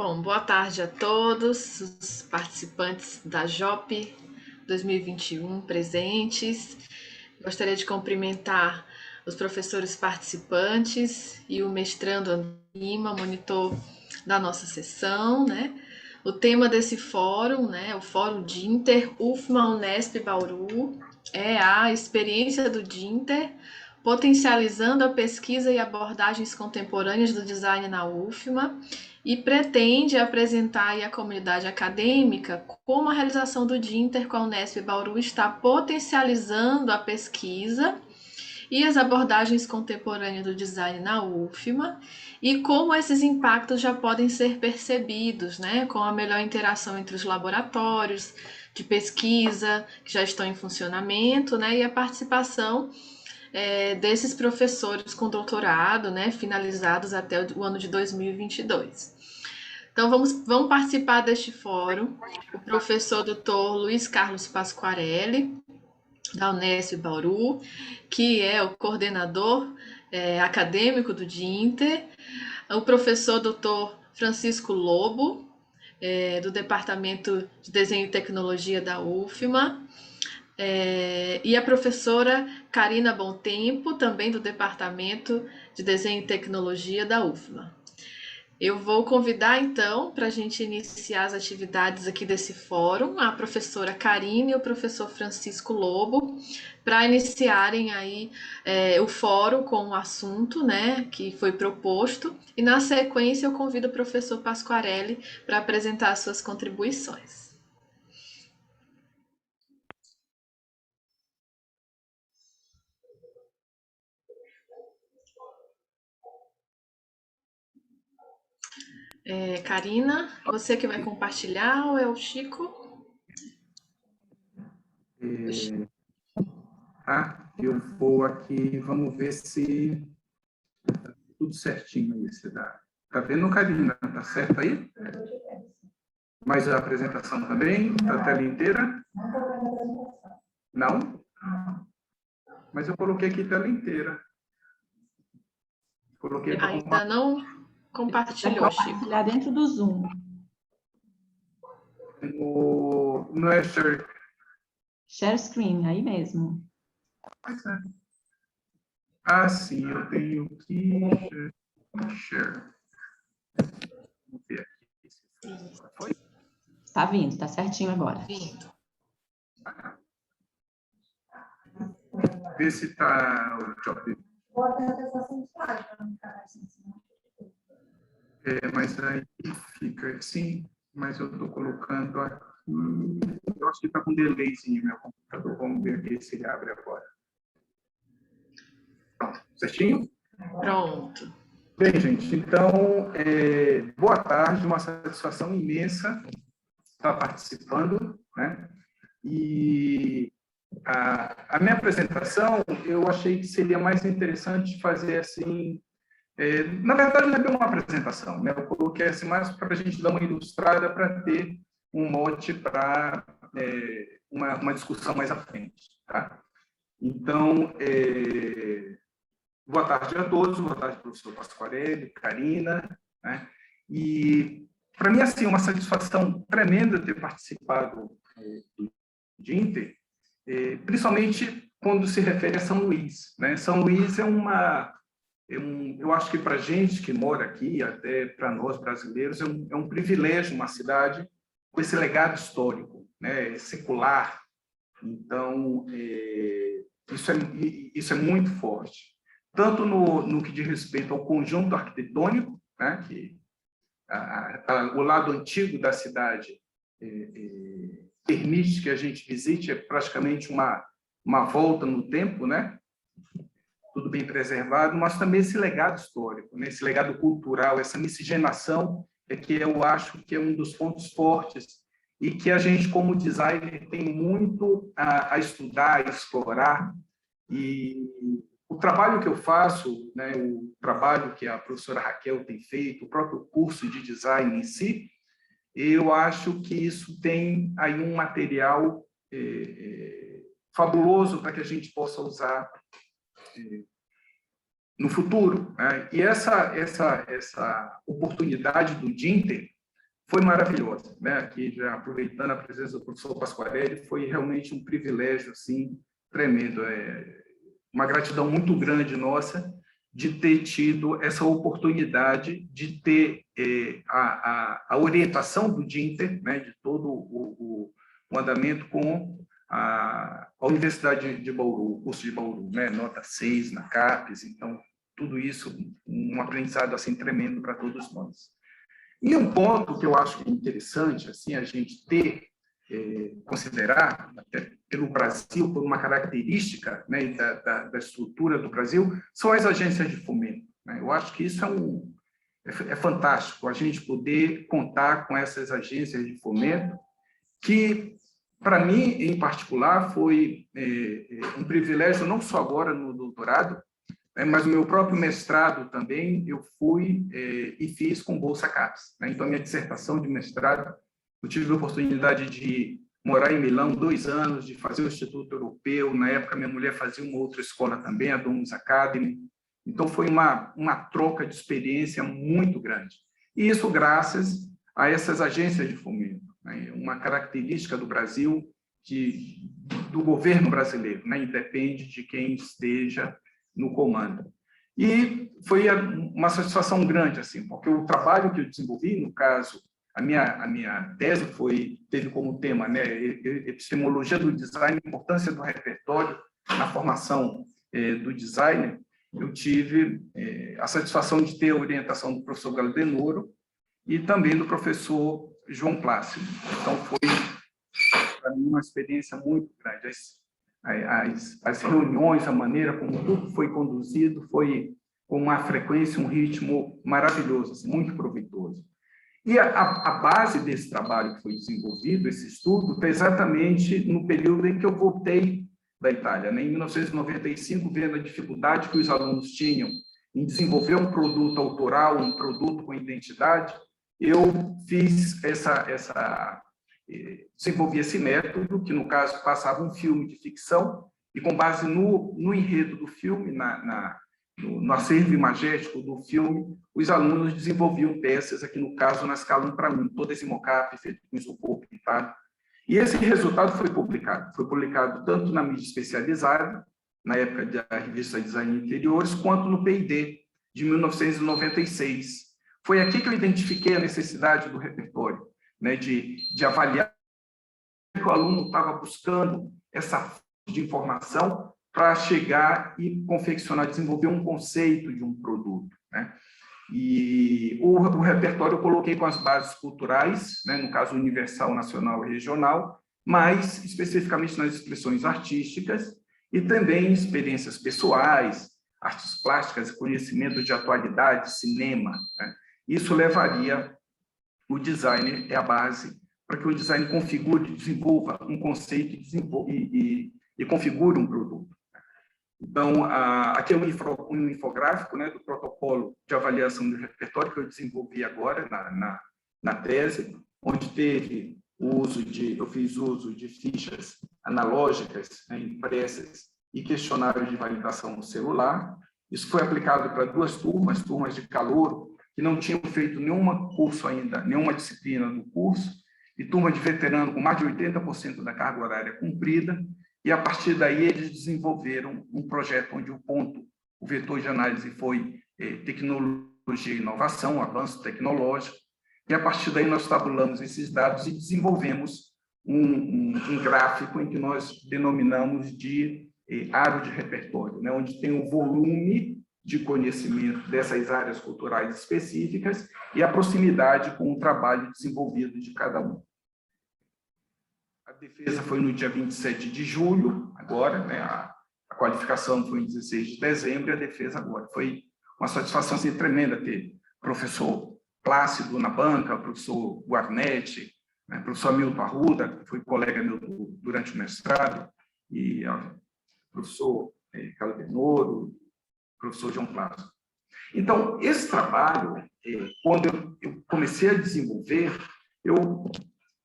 Bom, boa tarde a todos os participantes da JOP 2021 presentes. Gostaria de cumprimentar os professores participantes e o mestrando André Lima, monitor da nossa sessão, né? O tema desse fórum, né, o Fórum Dinter UFMA Unesp Bauru, é a experiência do Dinter, potencializando a pesquisa e abordagens contemporâneas do design na UFMA, e pretende apresentar à comunidade acadêmica como a realização do Dinter com a Unesp Bauru está potencializando a pesquisa e as abordagens contemporâneas do design na UFMA e como esses impactos já podem ser percebidos, né, com a melhor interação entre os laboratórios de pesquisa que já estão em funcionamento, né, e a participação desses professores com doutorado, né, finalizados até o ano de 2022. Então, vamos participar deste fórum o professor Dr. Luiz Carlos Pasquarelli, da Unesp Bauru, que é o coordenador acadêmico do Dinter, o professor Dr. Francisco Lobo, do Departamento de Desenho e Tecnologia da UFMA, e a professora Karina Bontempo, também do Departamento de Desenho e Tecnologia da UFMA. Eu vou convidar, então, para a gente iniciar as atividades aqui desse fórum, a professora Karina e o professor Francisco Lobo, para iniciarem aí o fórum com o assunto, né, que foi proposto, e na sequência eu convido o professor Pasquarelli para apresentar as suas contribuições. Karina, você que vai compartilhar ou é o Chico? Eu vou aqui, vamos ver se tá tudo certinho aí. Tá vendo, Karina? Tá certo aí? Mas a apresentação também? A tela inteira? Não? Mas eu coloquei aqui tela inteira. Coloquei ainda não compartilhou, Chico. Compartilhar dentro do Zoom. Não é share. Share screen, aí mesmo. Sim, eu tenho que share. Vamos ver aqui. Foi? Está vindo, está certinho agora. Vindo. Vê se está o job. Mas aí fica assim, mas eu estou colocando aqui. Eu acho que está com delayzinho meu computador. Vamos ver aqui se ele abre agora. Pronto, certinho? Pronto. Bem, gente, então, boa tarde, uma satisfação imensa estar participando, né? E a minha apresentação, eu achei que seria mais interessante fazer assim. Na verdade, não é bem uma apresentação, né? Eu coloquei assim mais para a gente dar uma ilustrada para ter um mote para uma discussão mais à frente, tá? Então, boa tarde a todos, boa tarde, professor Pasquarelli, Karina, né? E para mim, assim, uma satisfação tremenda ter participado do Dinter, principalmente quando se refere a São Luís, né? São Luís eu acho que para a gente que mora aqui, até para nós brasileiros, é um privilégio uma cidade com esse legado histórico, né, secular. Então, isso é muito forte. Tanto no que diz respeito ao conjunto arquitetônico, né, que o lado antigo da cidade permite que a gente visite, praticamente uma volta no tempo, né? Tudo bem preservado, mas também esse legado histórico, né? Esse legado cultural, essa miscigenação, que eu acho que é um dos pontos fortes e que a gente, como designer, tem muito a estudar, a explorar. E o trabalho que eu faço, né, o trabalho que a professora Raquel tem feito, o próprio curso de design em si, eu acho que isso tem aí um material fabuloso para que a gente possa usar no futuro, né? E essa oportunidade do Dinter, foi maravilhosa, né? Aqui, já aproveitando a presença do professor Pasquarelli, foi realmente um privilégio assim, tremendo. Uma gratidão muito grande nossa de ter tido essa oportunidade de ter a orientação do DINTER, né? De todo o andamento com a Universidade de Bauru, o curso de Bauru, né? Nota 6 na CAPES, então, tudo isso, um aprendizado assim, tremendo para todos nós. E um ponto que eu acho interessante assim, a gente considerar, até pelo Brasil, por uma característica, né, da estrutura do Brasil, são as agências de fomento, né? Eu acho que isso é fantástico, a gente poder contar com essas agências de fomento, que, para mim, em particular, foi um privilégio, não só agora no doutorado, mas o meu próprio mestrado também eu fui e fiz com Bolsa CAPES, né? Então, a minha dissertação de mestrado, eu tive a oportunidade de morar em Milão 2 anos, de fazer o Instituto Europeu. Na época, minha mulher fazia uma outra escola também, a Domus Academy. Então, foi uma troca de experiência muito grande. E isso graças a essas agências de fomento, né? Uma característica do Brasil, do governo brasileiro, né? Independe de quem esteja no comando. E foi uma satisfação grande, assim, porque o trabalho que eu desenvolvi, no caso, a minha tese teve como tema, né, epistemologia do design, importância do repertório na formação do designer. Eu tive a satisfação de ter a orientação do professor Galdenoro e também do professor João Plácido. Então, foi, para mim, uma experiência muito grande. As reuniões, a maneira como tudo foi conduzido, foi com uma frequência, um ritmo maravilhoso, assim, muito proveitoso. E a base desse trabalho que foi desenvolvido, esse estudo, foi exatamente no período em que eu voltei da Itália, né? Em 1995, vendo a dificuldade que os alunos tinham em desenvolver um produto autoral, um produto com identidade, eu desenvolvi esse método, que, no caso, passava um filme de ficção, e, com base no enredo do filme, no acervo imagético do filme, os alunos desenvolviam peças, aqui no caso, na escala 1 para 1, todo esse mockup feito com isopor pintado. E esse resultado foi publicado tanto na mídia especializada, na época da revista Design Interiores, quanto no P&D, de 1996. Foi aqui que eu identifiquei a necessidade do repertório, né, de avaliar que o aluno estava buscando essa fonte de informação para chegar e confeccionar, desenvolver um conceito de um produto, né? E o repertório eu coloquei com as bases culturais, né, no caso universal, nacional e regional, mas especificamente nas expressões artísticas e também experiências pessoais, artes plásticas, conhecimento de atualidade, cinema, né? Isso levaria o designer, é a base para que o design configure, desenvolva um conceito e configure um produto. Então, aqui é um infográfico, né, do protocolo de avaliação do repertório que eu desenvolvi agora na tese, onde teve eu fiz uso de fichas analógicas, né, impressas e questionários de validação no celular. Isso foi aplicado para 2 turmas de calouro, que não tinham feito nenhum curso ainda, nenhuma disciplina do curso, e turma de veterano com mais de 80% da carga horária cumprida. E, a partir daí, eles desenvolveram um projeto onde o vetor de análise foi tecnologia e inovação, avanço tecnológico, e, a partir daí, nós tabulamos esses dados e desenvolvemos um gráfico em que nós denominamos de aro de repertório, né, onde tem o volume de conhecimento dessas áreas culturais específicas e a proximidade com o trabalho desenvolvido de cada um. A defesa foi no dia 27 de julho, agora, né? A qualificação foi em 16 de dezembro, e a defesa agora. Foi uma satisfação assim, tremenda ter o professor Plácido na banca, o professor Guarnetti, né? O professor Milton Arruda, que foi colega meu durante o mestrado, e o professor Caldenoro, o professor João Plácido. Então, esse trabalho, quando eu comecei a desenvolver, eu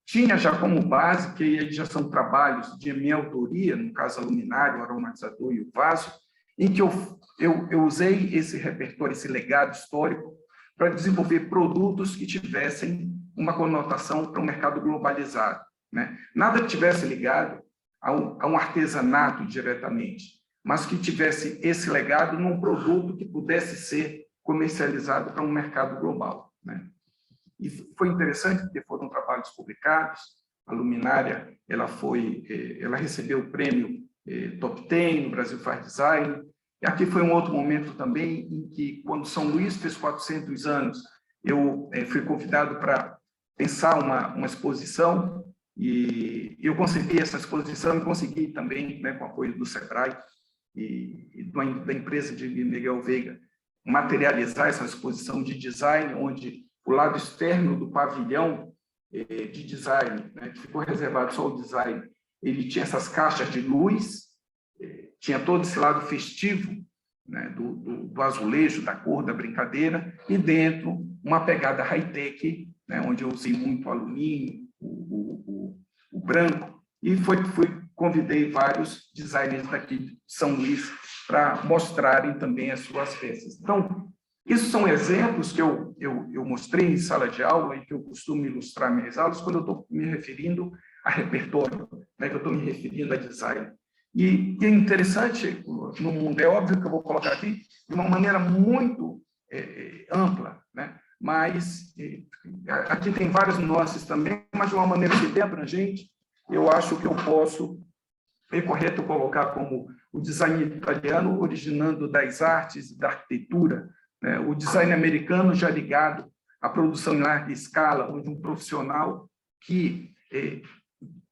tinha já como base, que eles já são trabalhos de minha autoria, no caso, a luminária, o aromatizador e o vaso, em que eu usei esse repertório, esse legado histórico, para desenvolver produtos que tivessem uma conotação para um mercado globalizado, né? Nada que tivesse ligado a um artesanato diretamente, mas que tivesse esse legado num produto que pudesse ser comercializado para um mercado global, né? E foi interessante porque foram trabalhos publicados. A luminária ela recebeu o prêmio Top 10 no Brasil Faz Design. E aqui foi um outro momento também em que, quando São Luís fez 400 anos, eu fui convidado para pensar uma exposição, e eu concebi essa exposição e consegui também, né, com o apoio do SEBRAE e da empresa de Miguel Veiga, materializar essa exposição de design, onde o lado externo do pavilhão de design, né, que ficou reservado só ao design, ele tinha essas caixas de luz, tinha todo esse lado festivo, né, do azulejo, da cor, da brincadeira, e dentro uma pegada high-tech, né, onde eu usei muito o alumínio, o branco, e convidei vários designers daqui de São Luís para mostrarem também as suas peças. Então, isso são exemplos que eu mostrei em sala de aula e que eu costumo ilustrar minhas aulas quando eu estou me referindo a repertório, né, que eu estou me referindo a design. E é interessante, no mundo, é óbvio que eu vou colocar aqui de uma maneira muito ampla, né? Mas aqui tem várias nuances também, mas de uma maneira bem abrangente, eu acho que eu posso, é correto colocar como o design italiano originando das artes e da arquitetura, né? O design americano já ligado à produção em larga escala, onde um profissional que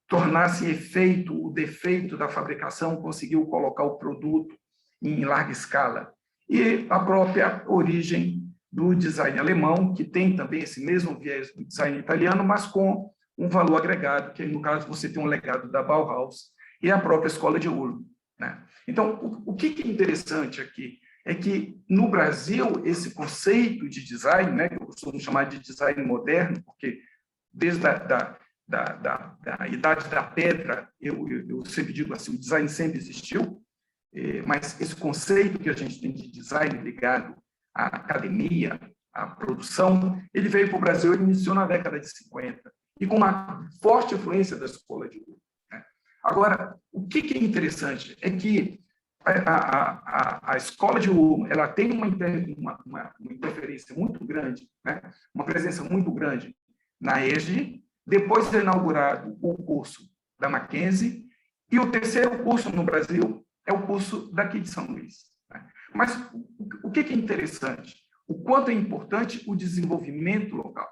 tornasse efeito o defeito da fabricação conseguiu colocar o produto em larga escala. E a própria origem do design alemão, que tem também esse mesmo viés do design italiano, mas com um valor agregado, que no caso você tem um legado da Bauhaus e a própria escola de Ulm, né? Então, o que é interessante aqui é que, no Brasil, esse conceito de design, né, que eu costumo chamar de design moderno, porque desde a Idade da Pedra, eu sempre digo assim, o design sempre existiu, mas esse conceito que a gente tem de design ligado à academia, à produção, ele veio para o Brasil, ele iniciou na década de 50, e com uma forte influência da escola de Ulm, né? Agora, o que é interessante é que a escola de Ulm, ela tem uma interferência muito grande, né? Uma presença muito grande na ESG. Depois é inaugurado o curso da Mackenzie, e o terceiro curso no Brasil é o curso daqui de São Luís, né? Mas o que é interessante? O quanto é importante o desenvolvimento local.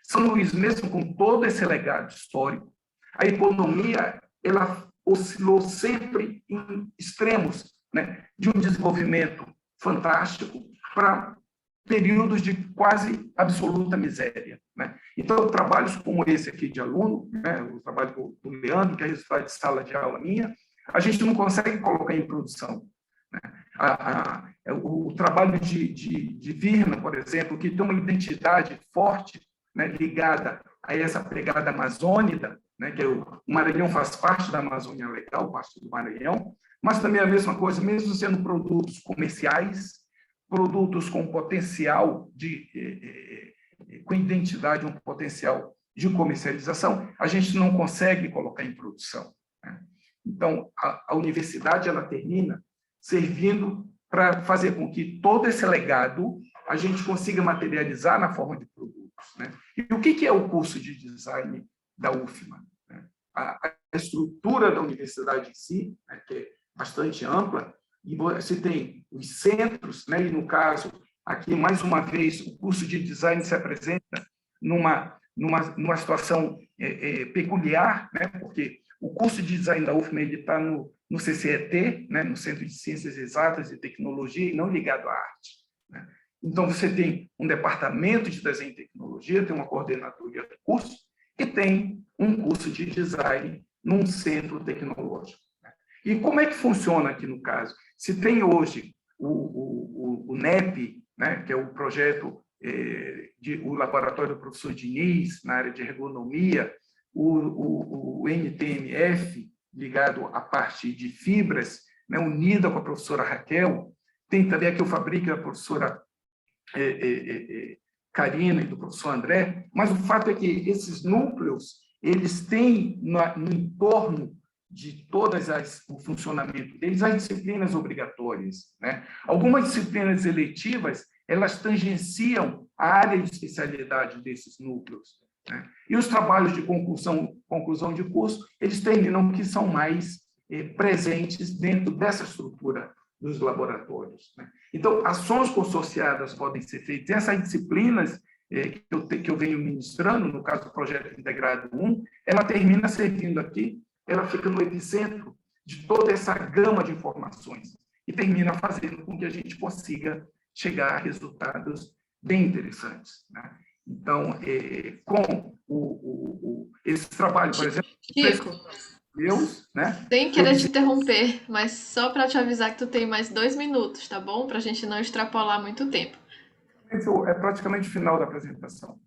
São Luís, mesmo com todo esse legado histórico, a economia ela oscilou sempre em extremos, né, de um desenvolvimento fantástico para períodos de quase absoluta miséria, né? Então, trabalhos como esse aqui de aluno, né, o trabalho do Leandro, que é resultado de sala de aula minha, a gente não consegue colocar em produção, né? O trabalho de Virna, por exemplo, que tem uma identidade forte, né, ligada a essa pegada amazônica, né, que o Maranhão faz parte da Amazônia Legal, parte do Maranhão, mas também a mesma coisa, mesmo sendo produtos comerciais, produtos com potencial com identidade, um potencial de comercialização, a gente não consegue colocar em produção, né? Então, a universidade ela termina servindo para fazer com que todo esse legado a gente consiga materializar na forma de produtos, né? E o que é o curso de design da UFMA, né? A estrutura da universidade em si, né, que é bastante ampla, e você tem os centros, né, e no caso, aqui, mais uma vez, o curso de design se apresenta numa situação peculiar, né, porque o curso de design da UFMA está no CCET, né, no Centro de Ciências Exatas e Tecnologia, e não ligado à arte, né? Então, você tem um departamento de desenho e tecnologia, tem uma coordenadoria do curso, e tem um curso de design num centro tecnológico, né? E como é que funciona aqui no caso? Se tem hoje o NEP, né, que é o projeto, o laboratório do professor Diniz, na área de ergonomia, o NTMF, ligado à parte de fibras, né, unida com a professora Raquel, tem também aqui o Fabrica, a professora Karina e do professor André, mas o fato é que esses núcleos, eles têm no entorno de o funcionamento deles as disciplinas obrigatórias, né? Algumas disciplinas eletivas, elas tangenciam a área de especialidade desses núcleos, né? E os trabalhos de conclusão de curso, eles terminam que são mais presentes dentro dessa estrutura dos laboratórios, né? Então, ações consorciadas podem ser feitas. Essas disciplinas que eu venho ministrando, no caso do Projeto Integrado 1, ela termina servindo aqui, ela fica no epicentro de toda essa gama de informações e termina fazendo com que a gente consiga chegar a resultados bem interessantes, né? Então, com esse trabalho, por exemplo, Chico, né? sem querer te interromper, mas só para te avisar que tu tem mais 2 minutos, tá bom? Para a gente não extrapolar muito tempo. É praticamente o final da apresentação.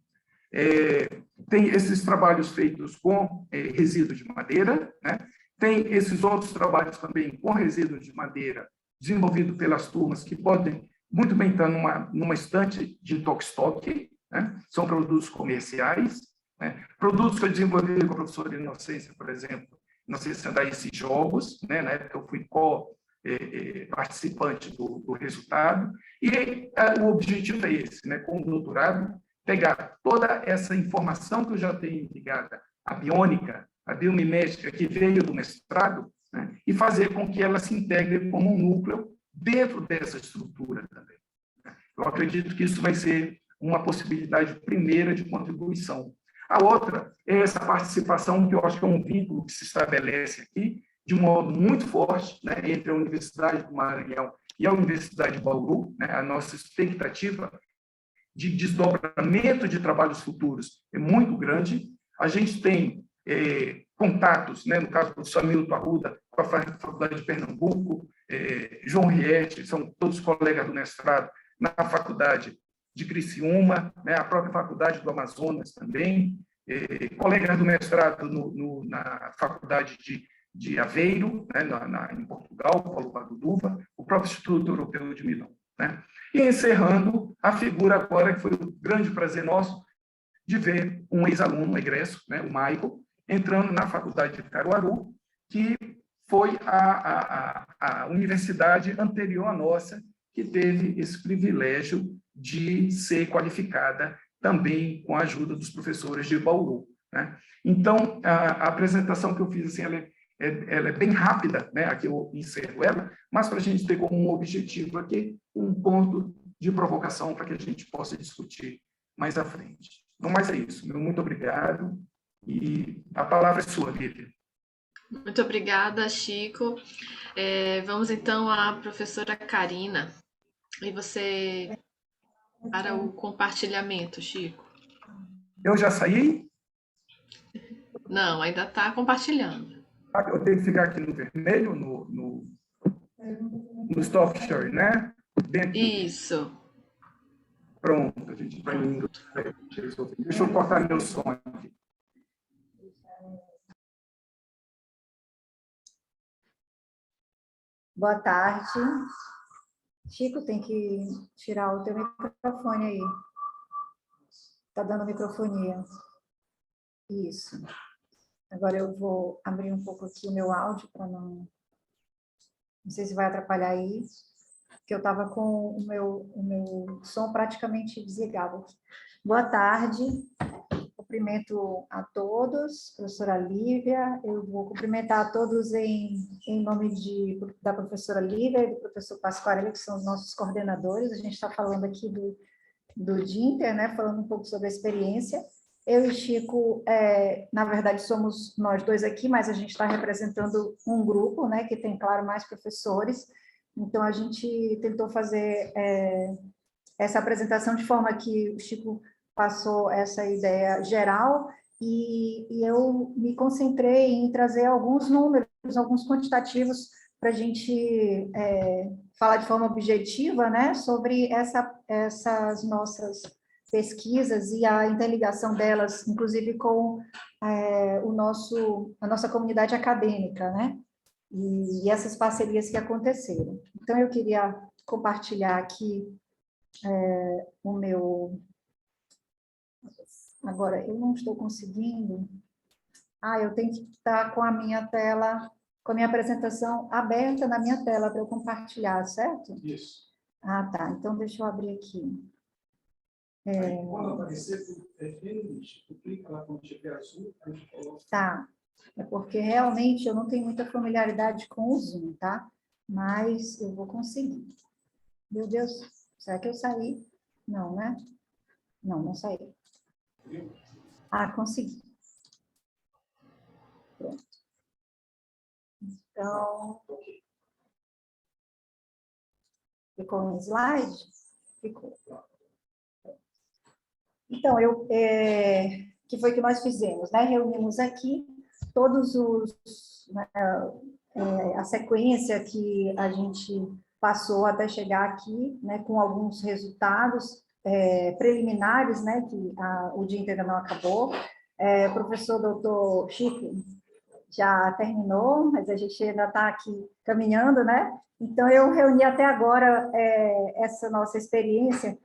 Tem esses trabalhos feitos com resíduos de madeira, né? Tem esses outros trabalhos também com resíduos de madeira, desenvolvidos pelas turmas, que podem muito bem estar numa estante de Tokstok, né? São produtos comerciais, né? Produtos que eu desenvolvi com a professora Inocência, por exemplo, Inocência da esses jogos, né? Na época eu fui participante do resultado, e o objetivo é esse, né? Com o doutorado, pegar toda essa informação que eu já tenho ligada à biônica, à biomimética, que veio do mestrado, né? E fazer com que ela se integre como um núcleo dentro dessa estrutura também. Eu acredito que isso vai ser uma possibilidade primeira de contribuição. A outra é essa participação, que eu acho que é um vínculo que se estabelece aqui, de um modo muito forte, né, entre a Universidade do Maranhão e a Universidade de Bauru, né? A nossa expectativa de desdobramento de trabalhos futuros é muito grande. A gente tem contatos, né, no caso do professor Hamilton Arruda, com a Faculdade de Pernambuco, João Riete, são todos colegas do mestrado na Faculdade de Criciúma, né, a própria Faculdade do Amazonas também, colegas do mestrado na Faculdade de Aveiro, né, em Portugal, Paulo Baduduva, o próprio Instituto Europeu de Milão, né? E encerrando a figura agora, que foi um grande prazer nosso, de ver um ex-aluno, um egresso, né, o Michael, entrando na Faculdade de Caruaru, que foi a universidade anterior à nossa, que teve esse privilégio de ser qualificada também com a ajuda dos professores de Bauru, né? Então, a apresentação que eu fiz, assim, ela é bem rápida, né? Aqui eu encerro ela, mas para a gente ter como um objetivo aqui um ponto de provocação para que a gente possa discutir mais à frente. Então, mas é isso. Meu muito obrigado e a palavra é sua, Lívia. Muito obrigada, Chico. Vamos então à professora Karina. E você para o compartilhamento, Chico? Eu já saí? Não, ainda está compartilhando. Eu tenho que ficar aqui no vermelho, no stop share, né? Isso. Pronto, a gente vai indo. Deixa eu cortar meu som aqui. Boa tarde. Chico, tem que tirar o teu microfone aí. Está dando microfonia. Isso. Agora eu vou abrir um pouco aqui o meu áudio para não sei se vai atrapalhar aí, porque eu estava com o meu som praticamente desligado. Boa tarde. Cumprimento a todos, professora Lívia. Eu vou cumprimentar a todos em nome da professora Lívia e do professor Pasquarelli, que são os nossos coordenadores. A gente está falando aqui do DINTER, né? Falando um pouco sobre a experiência. Eu e Chico, na verdade, somos nós dois aqui, mas a gente está representando um grupo, né? Que tem, claro, mais professores. Então, a gente tentou fazer essa apresentação de forma que o Chico passou essa ideia geral e eu me concentrei em trazer alguns números, alguns quantitativos para a gente falar de forma objetiva, né, sobre essas nossas pesquisas e a interligação delas, inclusive com a nossa comunidade acadêmica, né, e essas parcerias que aconteceram. Então, eu queria compartilhar aqui o meu Agora, eu não estou conseguindo. Eu tenho que estar com a minha tela, com a minha apresentação aberta na minha tela para eu compartilhar, certo? Isso. Tá. Então, deixa eu abrir aqui. Aí, quando aparecer, tu clica lá quando tiver azul, a gente coloca. Tá. É porque realmente eu não tenho muita familiaridade com o Zoom, tá? Mas eu vou conseguir. Meu Deus, será que eu saí? Não, né? Não, não saí. Consegui. Pronto. Então, ficou um slide? Ficou. Então, que foi que nós fizemos, né? Reunimos aqui todos a sequência que a gente passou até chegar aqui, né? Com alguns resultados preliminares, né? Que o dia inteiro não acabou. O professor doutor Chico já terminou, mas a gente ainda está aqui caminhando, né? Então, eu reuni até agora essa nossa experiência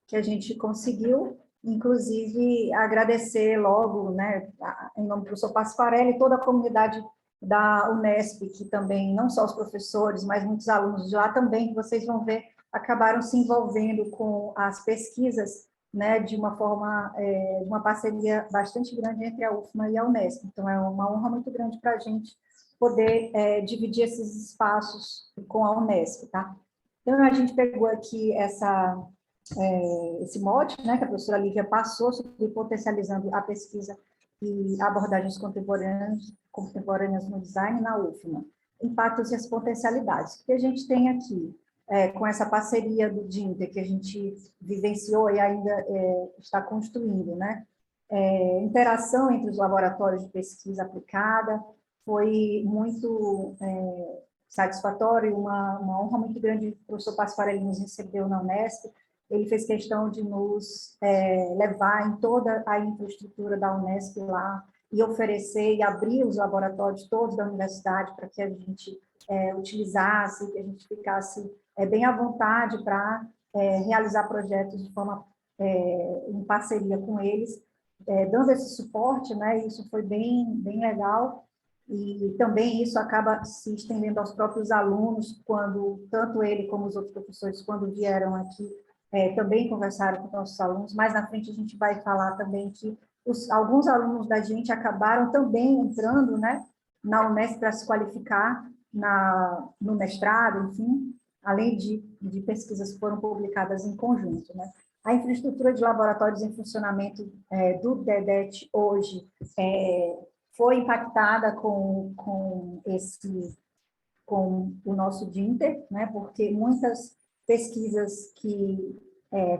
que a gente conseguiu, inclusive agradecer logo, né, em nome do professor Pasquarelli e toda a comunidade da Unesp, que também, não só os professores, mas muitos alunos de lá também, que vocês vão ver, acabaram se envolvendo com as pesquisas, né, de uma forma, de uma parceria bastante grande entre a UFMA e a Unesp. Então, é uma honra muito grande para a gente poder dividir esses espaços com a Unesp, tá? Então, a gente pegou aqui esse mote, né, que a professora Lívia passou sobre potencializando a pesquisa e abordagens contemporâneas no design na UFMA, impactos e as potencialidades. O que a gente tem aqui, com essa parceria do DINTER, que a gente vivenciou e ainda está construindo, né, interação entre os laboratórios de pesquisa aplicada, foi muito satisfatório, uma honra muito grande. O professor Pasquarelli nos recebeu na Unesp. Ele fez questão de nos levar em toda a infraestrutura da Unesp lá e oferecer e abrir os laboratórios todos da universidade para que a gente utilizasse, que a gente ficasse bem à vontade para realizar projetos de forma em parceria com eles, dando esse suporte, né? Isso foi bem legal. E também isso acaba se estendendo aos próprios alunos, quando tanto ele como os outros professores, quando vieram aqui, também conversaram com nossos alunos. Mais na frente a gente vai falar também que alguns alunos da gente acabaram também entrando, né, na Unesp para se qualificar no mestrado, enfim, além de pesquisas que foram publicadas em conjunto, né. A infraestrutura de laboratórios em funcionamento do DEDET hoje foi impactada com o nosso DINTER, né, porque muitas pesquisas que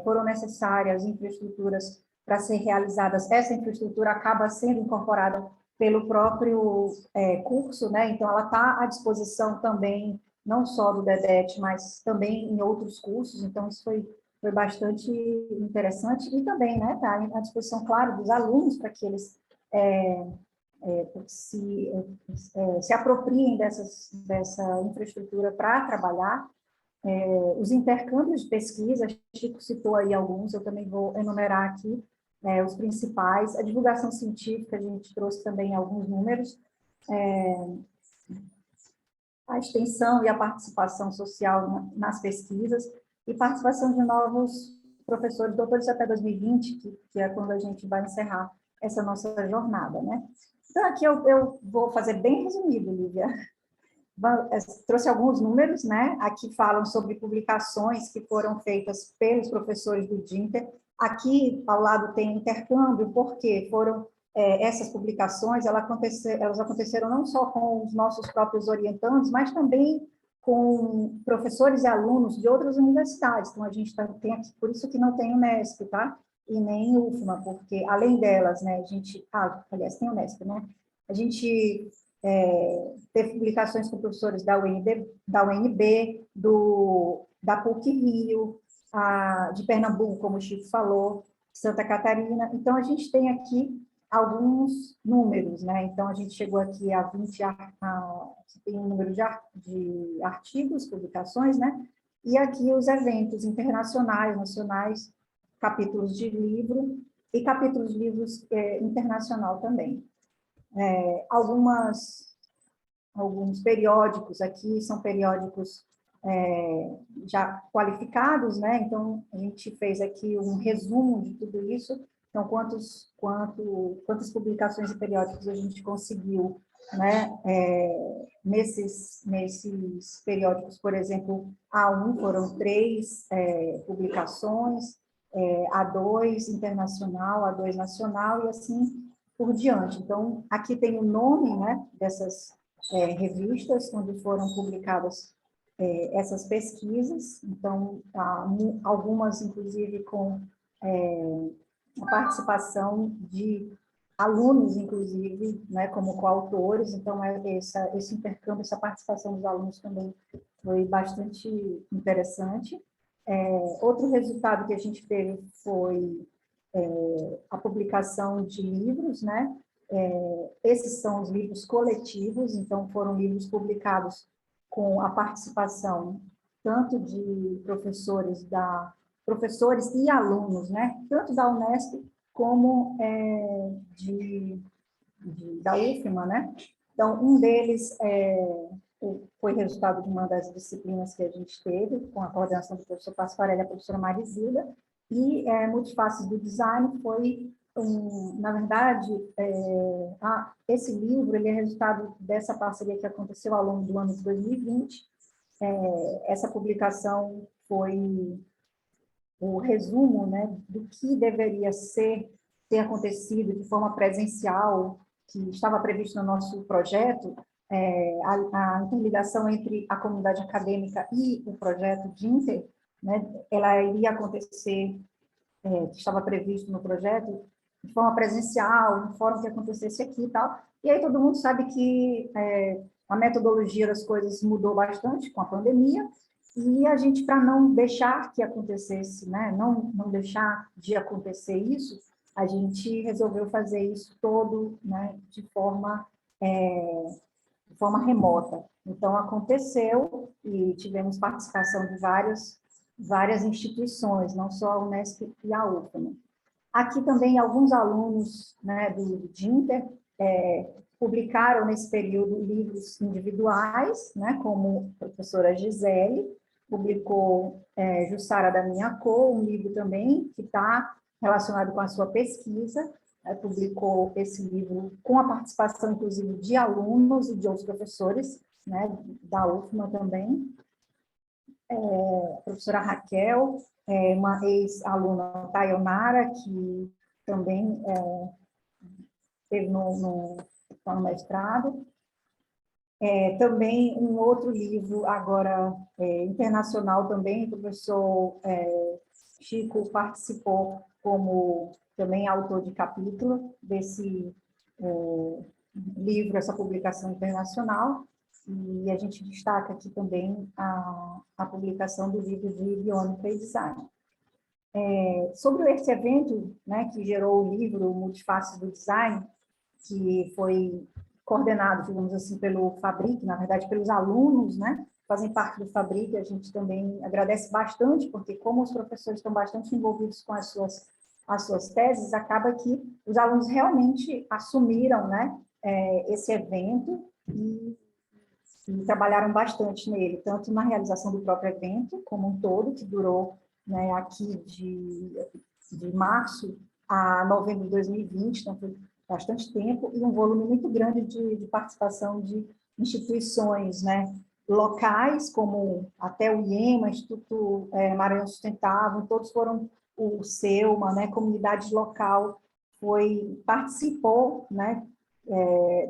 foram necessárias, infraestruturas para ser realizadas, essa infraestrutura acaba sendo incorporada pelo próprio curso, né, então ela está à disposição também, não só do DEDET, mas também em outros cursos, então isso foi bastante interessante, e também, né, está à disposição, claro, dos alunos, para que eles se apropriem dessa infraestrutura para trabalhar. Os intercâmbios de pesquisa, Chico citou aí alguns, eu também vou enumerar aqui os principais. A divulgação científica, a gente trouxe também alguns números. A extensão e a participação social nas pesquisas e participação de novos professores, doutores até 2020, que é quando a gente vai encerrar essa nossa jornada, né? Então, aqui eu vou fazer bem resumido, Lívia. Trouxe alguns números, né? Aqui falam sobre publicações que foram feitas pelos professores do DINTER. Aqui, ao lado, tem intercâmbio, porque foram essas publicações, elas aconteceram não só com os nossos próprios orientandos, mas também com professores e alunos de outras universidades. Então, a gente tem aqui, por isso que não tem Unesp, tá? E nem UFMA, porque além delas, né, a gente... aliás, tem Unesp, né? A gente teve publicações com professores da UNB, da PUC-Rio, de Pernambuco, como o Chico falou, Santa Catarina. Então, a gente tem aqui alguns números, né? Então, a gente chegou aqui a 20, tem um número de artigos, publicações, né? E aqui os eventos internacionais, nacionais, capítulos de livro, e capítulos de livros internacional também. Alguns periódicos aqui são periódicos já qualificados, né? Então, a gente fez aqui um resumo de tudo isso. Então, quantas publicações e periódicos a gente conseguiu, né? Nesses periódicos, por exemplo, A1 foram 3 publicações, A2 internacional, A2 nacional, e assim por diante. Então, aqui tem o nome, né, dessas revistas onde foram publicadas essas pesquisas. Então, algumas, inclusive, com a participação de alunos, inclusive, né, como coautores. Então, esse intercâmbio, essa participação dos alunos também foi bastante interessante. Outro resultado que a gente teve foi a publicação de livros, né? Esses são os livros coletivos, então foram livros publicados com a participação tanto de professores e alunos, né? Tanto da Unesp como da UFMA, né? Então, um deles foi resultado de uma das disciplinas que a gente teve, com a coordenação do professor Pasquarelli e a professora Marisilda, e Multifaces do Design foi, na verdade, esse livro ele é resultado dessa parceria que aconteceu ao longo do ano de 2020. Essa publicação foi o resumo, né, do que deveria ter acontecido de forma presencial, que estava previsto no nosso projeto, a interligação entre a comunidade acadêmica e o projeto DINTER, né, ela iria acontecer, que estava previsto no projeto, de forma presencial, de forma que acontecesse aqui e tal. E aí todo mundo sabe que a metodologia das coisas mudou bastante com a pandemia, e a gente, para não deixar que acontecesse, né, não deixar de acontecer isso, a gente resolveu fazer isso todo, né, de forma remota. Então, aconteceu e tivemos participação de várias instituições, não só a Unesp e a UFMA. Aqui também alguns alunos, né, do DINTER publicaram nesse período livros individuais, né, como a professora Gisele, publicou Jussara da Minha Cor, um livro também que está relacionado com a sua pesquisa, publicou esse livro com a participação, inclusive, de alunos e de outros professores, né, da UFMA também. A professora Raquel, uma ex-aluna Tayonara, que também esteve no mestrado. Também um outro livro, agora internacional também, o professor Chico participou como também autor de capítulo desse livro, essa publicação internacional, e a gente destaca aqui também a publicação do livro de Biônica e Design. Sobre esse evento, né, que gerou o livro Multifaces do Design, que foi coordenado, digamos assim, pelo Fabric, na verdade, pelos alunos, né, fazem parte do Fabric, a gente também agradece bastante, porque como os professores estão bastante envolvidos com as suas teses, acaba que os alunos realmente assumiram, né, esse evento e trabalharam bastante nele, tanto na realização do próprio evento, como um todo, que durou, né, aqui de março a novembro de 2020, então foi bastante tempo, e um volume muito grande de participação de instituições, né, locais, como até o IEMA, Instituto Maranhão Sustentável, todos foram, o SEUMA, né, comunidade local, participou, né,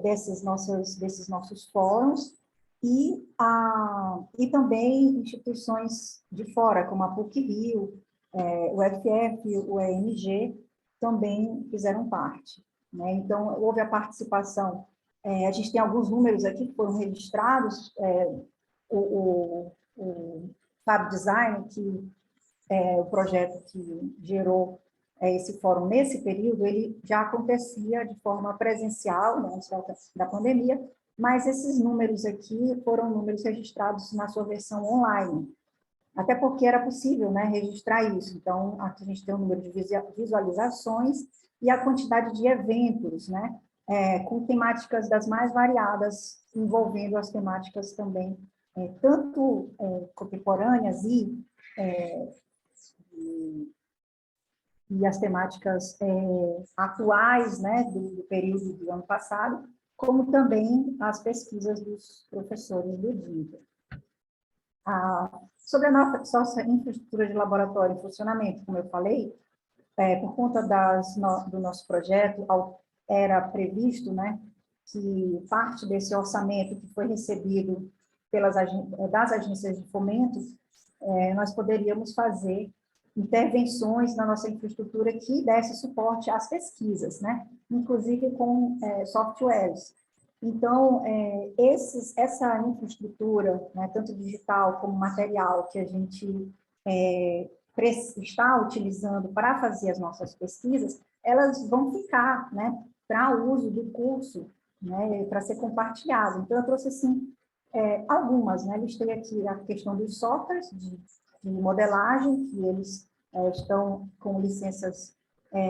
desses nossos fóruns, e também instituições de fora, como a PUC-Rio, o FF, o EMG, também fizeram parte, né? Então, houve a participação, a gente tem alguns números aqui que foram registrados, o Fab Design, que o projeto que gerou esse fórum nesse período, ele já acontecia de forma presencial, né, antes da pandemia, mas esses números aqui foram números registrados na sua versão online. até porque era possível, né, registrar isso. Então, aqui a gente tem o número de visualizações e a quantidade de eventos, né, com temáticas das mais variadas, envolvendo as temáticas também, tanto contemporâneas e as temáticas atuais, né, do período do ano passado, como também as pesquisas dos professores do DINTA. Sobre a nossa infraestrutura de laboratório em funcionamento, como eu falei, por conta do nosso projeto, era previsto, né, que parte desse orçamento que foi recebido das agências de fomento, nós poderíamos fazer intervenções na nossa infraestrutura que desse suporte às pesquisas, né, inclusive com softwares. Então, essa infraestrutura, né, tanto digital como material, que a gente está utilizando para fazer as nossas pesquisas, elas vão ficar, né, para uso do curso, né, para ser compartilhado. Então, eu trouxe, assim, algumas, né, listei aqui a questão dos softwares de modelagem, que eles estão com licenças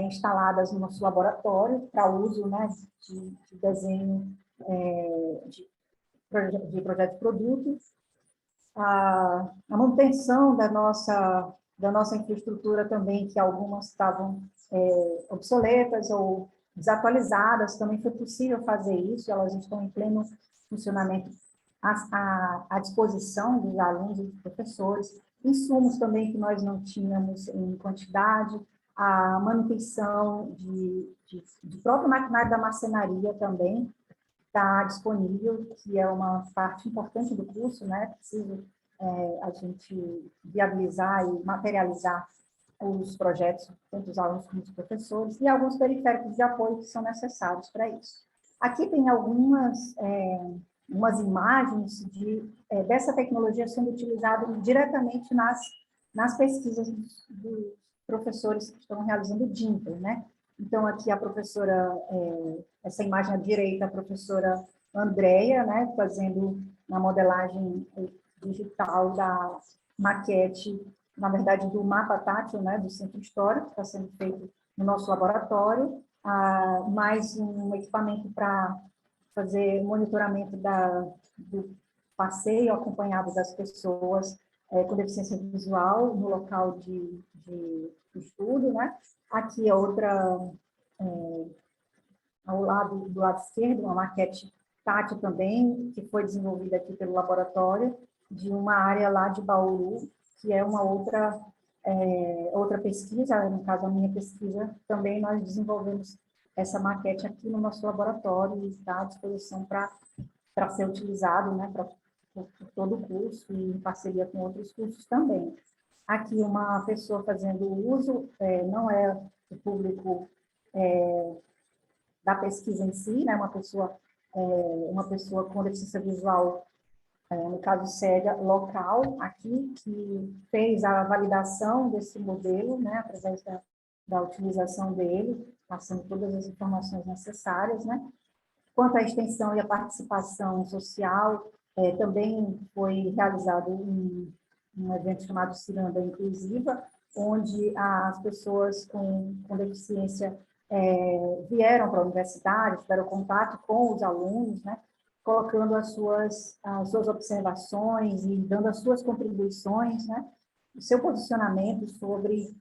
instaladas no nosso laboratório para uso, né, de desenho de projetos de produtos, a manutenção da nossa infraestrutura também, que algumas estavam obsoletas ou desatualizadas, também foi possível fazer isso, elas estão em pleno funcionamento à disposição dos alunos e dos professores, insumos também que nós não tínhamos em quantidade, a manutenção de próprio maquinário da marcenaria também está disponível, que é uma parte importante do curso, né? Preciso a gente viabilizar e materializar os projetos, tanto dos alunos como dos professores, e alguns periféricos de apoio que são necessários para isso. Aqui tem umas imagens dessa tecnologia sendo utilizada diretamente nas pesquisas dos professores que estão realizando o DINTA, né? Então, aqui a professora, essa imagem à direita, a professora Andréia, né, fazendo uma modelagem digital da maquete, na verdade, do mapa tátil, né, do centro histórico, que está sendo feito no nosso laboratório, mais um equipamento para fazer monitoramento do passeio acompanhado das pessoas com deficiência visual no local de estudo, né? Aqui a outra, do lado esquerdo, uma maquete tátil também, que foi desenvolvida aqui pelo laboratório, de uma área lá de Bauru, que é uma outra pesquisa, no caso a minha pesquisa, também nós desenvolvemos essa maquete aqui no nosso laboratório e está à disposição para ser utilizado, né, para todo o curso e em parceria com outros cursos também. Aqui uma pessoa fazendo uso, não é o público da pesquisa em si, né, uma pessoa com deficiência visual, no caso cega, local, aqui, que fez a validação desse modelo, né, através da utilização dele, passando todas as informações necessárias, né. Quanto à extensão e à participação social, também foi realizado um evento chamado Ciranda Inclusiva, onde as pessoas com deficiência vieram para a universidade, tiveram contato com os alunos, né, colocando as suas observações e dando as suas contribuições, né, o seu posicionamento sobre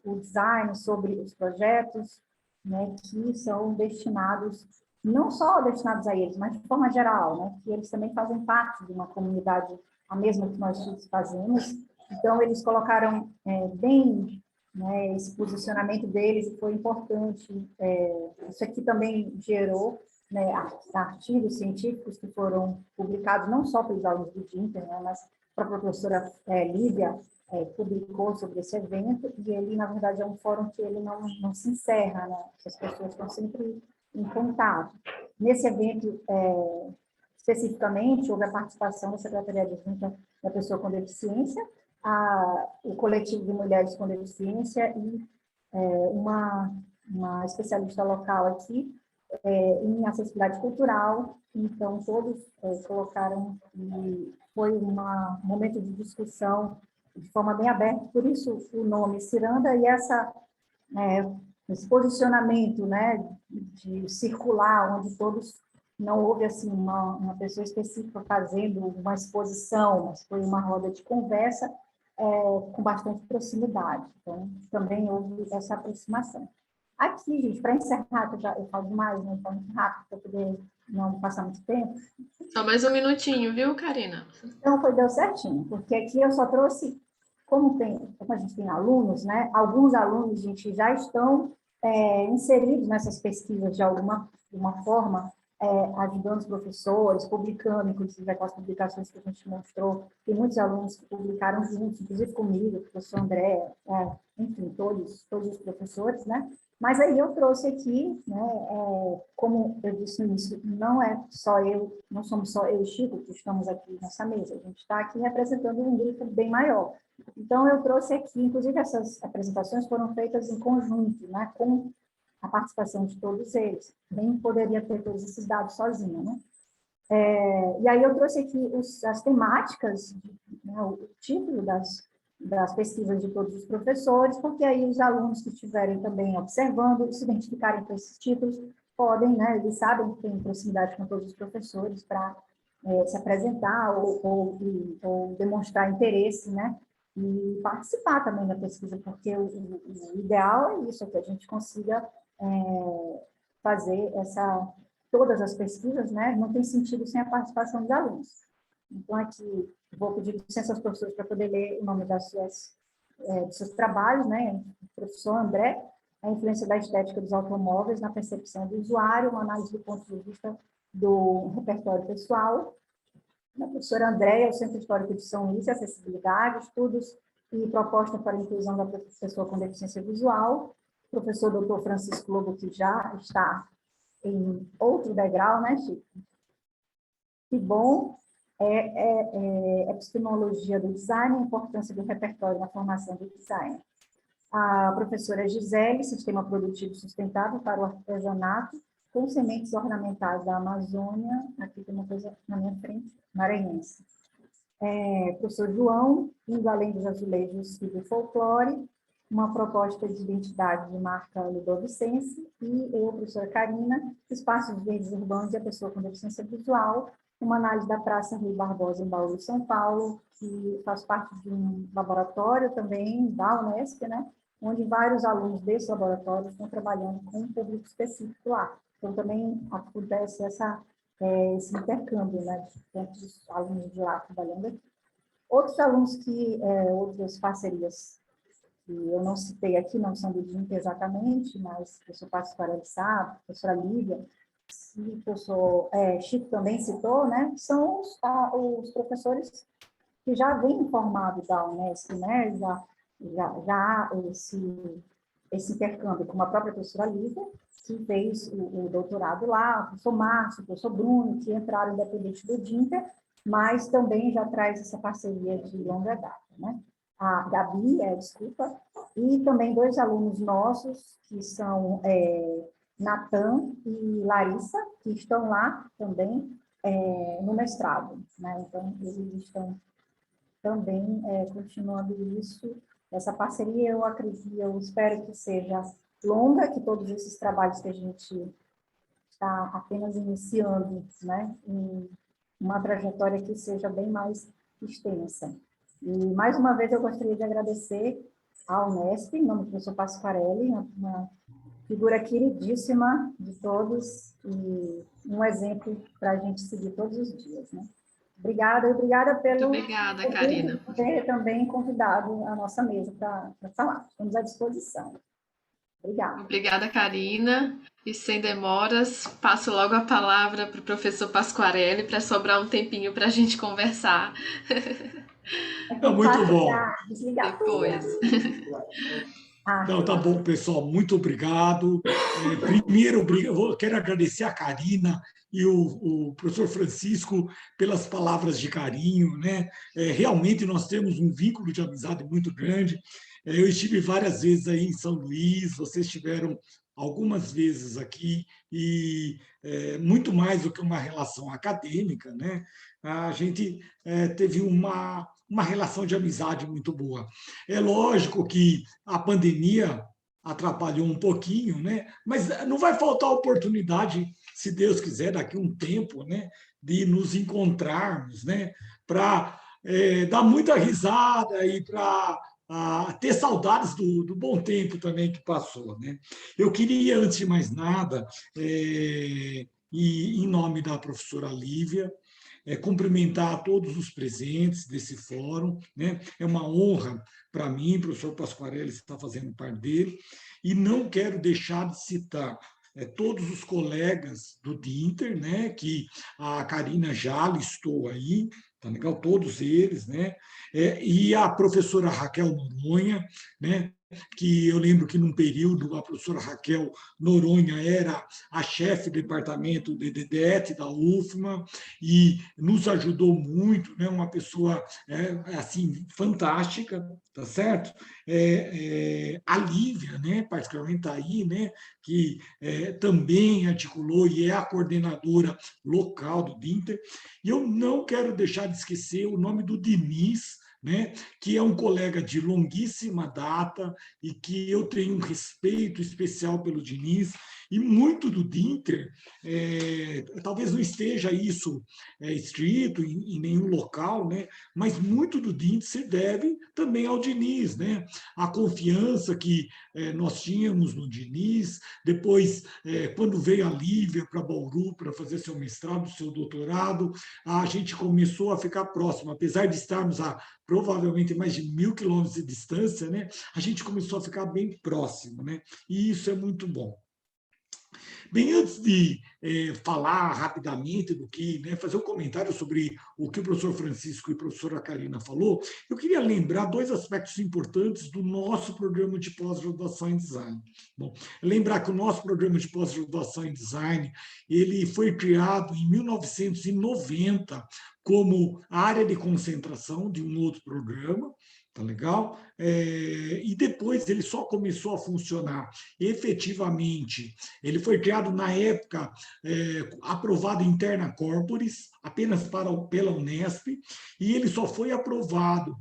o design, sobre os projetos, né, que são destinados, não só destinados a eles, mas de forma geral, né, que eles também fazem parte de uma comunidade, a mesma que nós fazemos. Então, eles colocaram bem, né, esse posicionamento deles, e foi importante. Isso aqui também gerou, né, artigos científicos que foram publicados não só pelos alunos do DINTA, né, mas a professora Lívia publicou sobre esse evento, e ele, na verdade, é um fórum que ele não se encerra, né, que as pessoas estão sempre em contato. Nesse evento, especificamente, houve a participação da Secretaria de Junta da Pessoa com Deficiência, o coletivo de mulheres com deficiência e uma especialista local aqui em acessibilidade cultural. Então, todos colocaram e foi um momento de discussão de forma bem aberta, por isso o nome Ciranda e esse posicionamento, né, de circular, onde todos, não houve assim uma pessoa específica fazendo uma exposição, mas foi uma roda de conversa com bastante proximidade. Então, também houve essa aproximação. Aqui, gente, para encerrar, que eu falo demais, né, então, muito rápido, para poder não passar muito tempo. Só mais um minutinho, viu, Karina? Então, deu certinho, porque aqui eu só trouxe, como a gente tem alunos, né, alguns alunos, gente, já estão inseridos nessas pesquisas de alguma forma, ajudando os professores, publicando, inclusive aquelas publicações que a gente mostrou, tem muitos alunos que publicaram juntos, inclusive comigo, o professor André, enfim, todos os professores, né? Mas aí eu trouxe aqui, né, como eu disse no início, não somos só eu e Chico que estamos aqui nessa mesa, a gente está aqui representando um grupo bem maior. Então, eu trouxe aqui, inclusive essas apresentações foram feitas em conjunto, né, com a participação de todos eles. Nem poderia ter todos esses dados sozinha, né? E aí eu trouxe aqui as temáticas, né, o título das pesquisas de todos os professores, porque aí os alunos que estiverem também observando, se identificarem com esses títulos, podem, né, eles sabem que tem proximidade com todos os professores para se apresentar ou demonstrar interesse, né, e participar também da pesquisa, porque o ideal é isso, é que a gente consiga fazer todas as pesquisas, né, não tem sentido sem a participação dos alunos. Então, aqui, vou pedir licença aos professores para poder ler o nome dos seus trabalhos, né, o professor André, a influência da estética dos automóveis na percepção do usuário, uma análise do ponto de vista do repertório pessoal. A professora Andréia, o Centro Histórico de São Luís, Acessibilidade, Estudos e Proposta para a Inclusão da Pessoa com Deficiência Visual. O professor Dr. Francisco Lobo, que já está em outro degrau, né, Chico? Que bom. Epistemologia do Design, a importância do repertório na formação do design. A professora Gisele, Sistema Produtivo Sustentável para o Artesanato, com sementes ornamentais da Amazônia, aqui tem uma coisa na minha frente, maranhense. Professor João, indo além dos azulejos e do folclore, uma proposta de identidade de marca ludovicense, e eu, professora Karina, espaços verdes urbanos e a pessoa com deficiência visual, uma análise da Praça Rui Barbosa, em Bauru, São Paulo, que faz parte de um laboratório também da Unesp, né, onde vários alunos desse laboratório estão trabalhando com um público específico lá. Então, também acontece esse intercâmbio, né, entre os alunos de lá trabalhando aqui. Outros alunos outras parcerias que eu não citei aqui, não são do DINC exatamente, mas o professor Pasquarelli sabe, a professora Lívia, o professor Chico também citou, né, são os professores que já vêm formados da Unesp, né, já há esse intercâmbio, como a própria professora Lívia, que fez o doutorado lá, o professor Márcio, o professor Bruno, que entraram independente do DINTER, mas também já traz essa parceria de longa data, né? A Gabi, desculpa, e também 2 alunos nossos, que são Natan e Larissa, que estão lá também no mestrado, né? Então, eles estão também continuando isso. Essa parceria, eu espero que seja longa, que todos esses trabalhos que a gente está apenas iniciando, né, em uma trajetória que seja bem mais extensa. E, mais uma vez, eu gostaria de agradecer à Unesp, em nome do professor Pasquarelli, uma figura queridíssima de todos e um exemplo para a gente seguir todos os dias, né? Obrigada pelo Muito obrigada, Karina. ter também convidado a nossa mesa para falar. Estamos à disposição. Obrigada. Obrigada, Karina. E sem demoras, passo logo a palavra para o professor Pasquarelli para sobrar um tempinho para a gente conversar. Muito bom. Desligar depois. Então, tá bom, pessoal. Muito obrigado. Primeiro, eu quero agradecer a Karina e o professor Francisco pelas palavras de carinho, né? Realmente, nós temos um vínculo de amizade muito grande. Eu estive várias vezes aí em São Luís, vocês tiveram algumas vezes aqui, e muito mais do que uma relação acadêmica, né? A gente teve uma relação de amizade muito boa. É lógico que a pandemia atrapalhou um pouquinho, né? Mas não vai faltar oportunidade, se Deus quiser, daqui a um tempo, né? De nos encontrarmos, né? Para dar muita risada e para ter saudades do bom tempo também que passou, né? Eu queria, antes de mais nada, e em nome da professora Lívia, cumprimentar todos os presentes desse fórum, né? É uma honra para mim, o professor Pasquarelli está fazendo parte dele, e não quero deixar de citar todos os colegas do DINTER, né? Que a Karina já listou aí, tá legal? Todos eles, né? E a professora Raquel Noronha, né? Que eu lembro que, num período, a professora Raquel Noronha era a chefe do departamento de DDET da UFMA e nos ajudou muito, né? Uma pessoa assim fantástica, tá certo? A Lívia, né? Particularmente está aí, né? Que também articulou e é a coordenadora local do DINTER. E eu não quero deixar de esquecer o nome do Diniz, né, que é um colega de longuíssima data e que eu tenho um respeito especial pelo Diniz, e muito do DINTER, talvez não esteja isso escrito em nenhum local, né, mas muito do DINTER se deve também ao Diniz, né, a confiança que nós tínhamos no Diniz. Depois, quando veio a Lívia para Bauru para fazer seu mestrado, seu doutorado, a gente começou a ficar próximo, apesar de estarmos a provavelmente mais de 1.000 quilômetros de distância, né? A gente começou a ficar bem próximo, né? E isso é muito bom. Bem, antes de falar rapidamente do que, né, fazer um comentário sobre o que o professor Francisco e a professora Karina falou, eu queria lembrar dois aspectos importantes do nosso programa de pós-graduação em design. Bom, lembrar que o nosso programa de pós-graduação em design, ele foi criado em 1990 como área de concentração de um outro programa, tá legal? E depois ele só começou a funcionar efetivamente. Ele foi criado na época, aprovado interna corporis, apenas pela Unesp, e ele só foi aprovado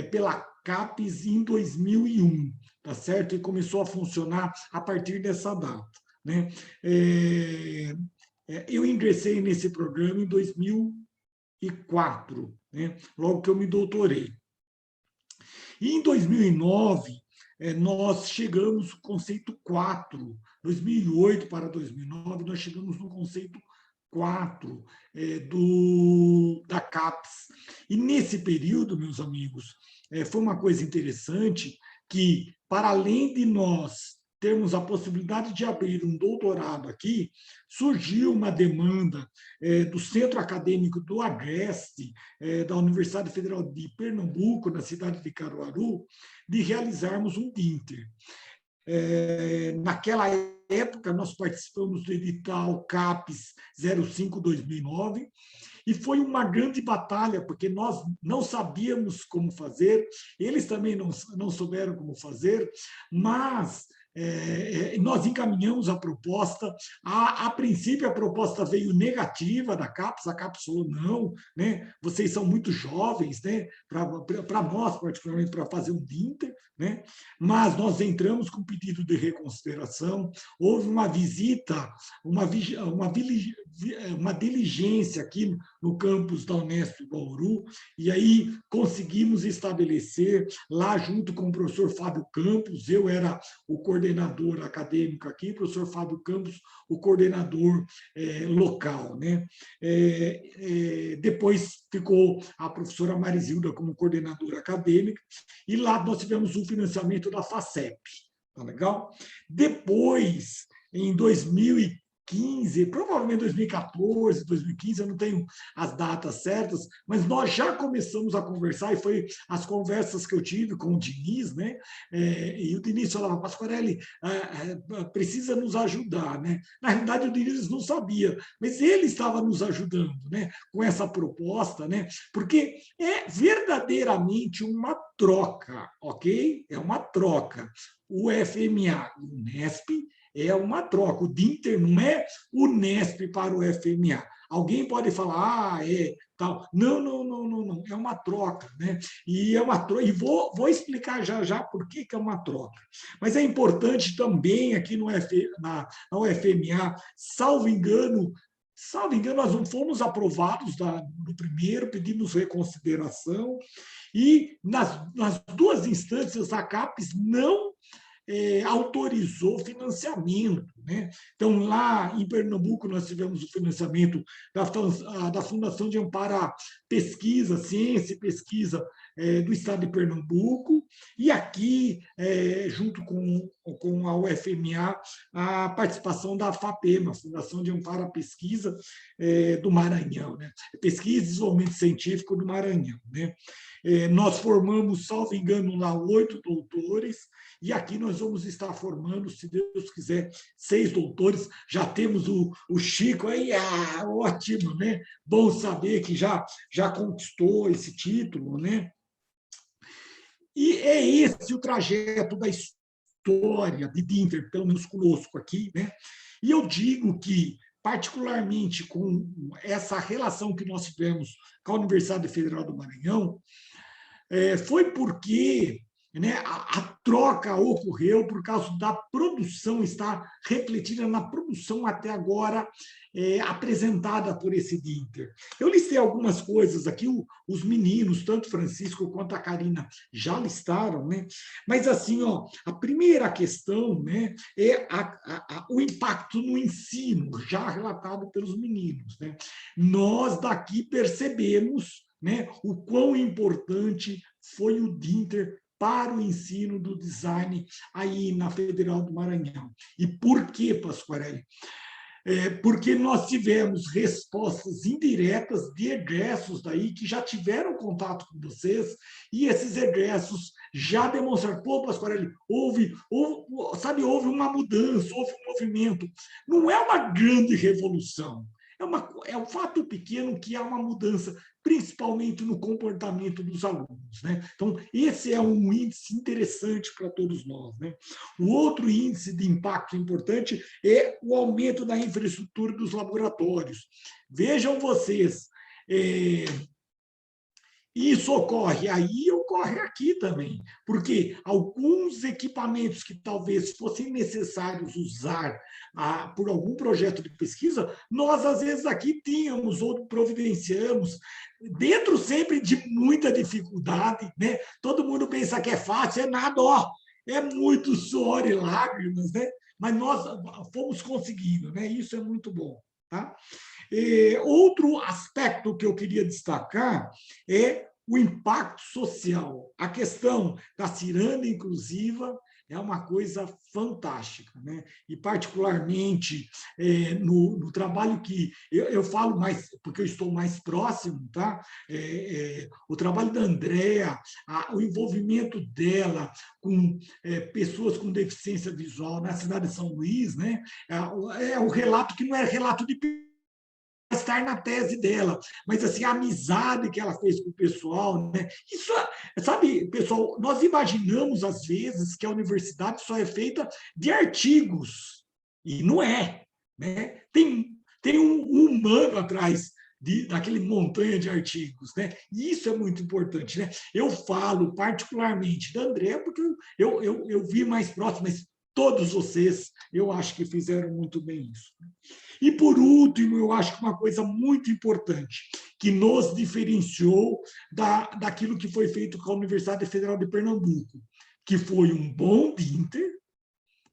pela CAPES em 2001, tá certo? E começou a funcionar a partir dessa data, né? Eu ingressei nesse programa em 2004, né? Logo que eu me doutorei. E em 2009, nós chegamos no conceito 4. 2008 para 2009, nós chegamos no conceito 4 da CAPES. E nesse período, meus amigos, foi uma coisa interessante que, para além de nós termos a possibilidade de abrir um doutorado aqui, surgiu uma demanda do Centro Acadêmico do Agreste, da Universidade Federal de Pernambuco, na cidade de Caruaru, de realizarmos um DINTER. Naquela época, nós participamos do edital CAPES 05-2009, e foi uma grande batalha, porque nós não sabíamos como fazer, eles também não souberam como fazer, mas nós encaminhamos a proposta. A princípio, a proposta veio negativa da CAPES, a CAPES falou não, né? Vocês são muito jovens, né? Para nós, particularmente, para fazer um DINTER, né? Mas nós entramos com pedido de reconsideração, houve uma visita, uma diligência aqui no campus da Unesp Bauru, e aí conseguimos estabelecer, lá junto com o professor Fábio Campos, eu era o coordenador acadêmico aqui, o professor Fábio Campos, o coordenador local, né? Depois ficou a professora Marizilda como coordenadora acadêmica, e lá nós tivemos o financiamento da FACEP, tá legal? Depois, em 2015, provavelmente 2014, 2015, eu não tenho as datas certas, mas nós já começamos a conversar, e foi as conversas que eu tive com o Diniz, né? E o Diniz falava: Pasquarelli, precisa nos ajudar, né? Na realidade, o Diniz não sabia, mas ele estava nos ajudando, né? Com essa proposta, né? Porque é verdadeiramente uma troca, ok? É uma troca. o FMA e o Unesp é uma troca. O DINTER não é o Unesp para o FMA. Alguém pode falar, tal. Não, não, não, não, não. É uma troca, né? E é uma troca. E vou explicar já já por que é uma troca. Mas é importante também aqui na UFMA, salvo engano, nós não fomos aprovados no primeiro, pedimos reconsideração, e nas duas instâncias a CAPES não autorizou financiamento, né? Então, lá em Pernambuco, nós tivemos o financiamento da Fundação de Amparo à Pesquisa, Ciência e Pesquisa do Estado de Pernambuco, e aqui, junto com a UFMA, a participação da FAPEMA, Fundação de Amparo à Pesquisa do Maranhão, né? Pesquisa e Desenvolvimento Científico do Maranhão, né? Nós formamos, salvo engano, lá 8 doutores, e aqui nós vamos estar formando, se Deus quiser, 6 doutores. Já temos o Chico aí, ótimo, né? Bom saber que já conquistou esse título, né? E é esse o trajeto da história de DINTER, pelo menos conosco aqui, né? E eu digo que, particularmente com essa relação que nós tivemos com a Universidade Federal do Maranhão, foi porque, né, a troca ocorreu por causa da produção, está refletida na produção até agora apresentada por esse DINTER. Eu listei algumas coisas aqui, os meninos, tanto Francisco quanto a Karina, já listaram, né? Mas, assim, ó, a primeira questão, né, é o impacto no ensino, já relatado pelos meninos, né? Nós daqui percebemos, né, o quão importante foi o DINTER para o ensino do design aí na Federal do Maranhão. E por que, Pasquarelli? Porque nós tivemos respostas indiretas de egressos daí que já tiveram contato com vocês, e esses egressos já demonstraram, pô, Pasquarelli, houve uma mudança, houve um movimento. Não é uma grande revolução, é um fato pequeno que há uma mudança, principalmente no comportamento dos alunos, né? Então, esse é um índice interessante para todos nós, né? O outro índice de impacto importante é o aumento da infraestrutura dos laboratórios. Vejam vocês, isso ocorre aí, ocorre aqui também, porque alguns equipamentos que talvez fossem necessários usar por algum projeto de pesquisa, nós, às vezes, aqui tínhamos ou providenciamos, dentro sempre de muita dificuldade, né? Todo mundo pensa que é fácil, é nada, ó, é muito suor e lágrimas, né? Mas nós fomos conseguindo, né? Isso é muito bom, tá? Outro aspecto que eu queria destacar é o impacto social. A questão da ciranda inclusiva é uma coisa fantástica, né? E, particularmente, no trabalho que eu falo mais, porque eu estou mais próximo, tá? O trabalho da Andrea, o envolvimento dela com pessoas com deficiência visual na cidade de São Luís, né? É o relato que não é relato de estar na tese dela, mas assim, a amizade que ela fez com o pessoal, né? Isso, sabe, pessoal, nós imaginamos às vezes que a universidade só é feita de artigos, e não é, né? Tem um humano atrás daquele montanha de artigos, né? E isso é muito importante, né? Eu falo particularmente da André, porque eu vi mais próximo, mas todos vocês, eu acho que fizeram muito bem isso. E, por último, eu acho que uma coisa muito importante, que nos diferenciou daquilo que foi feito com a Universidade Federal de Pernambuco, que foi um bom DINTER,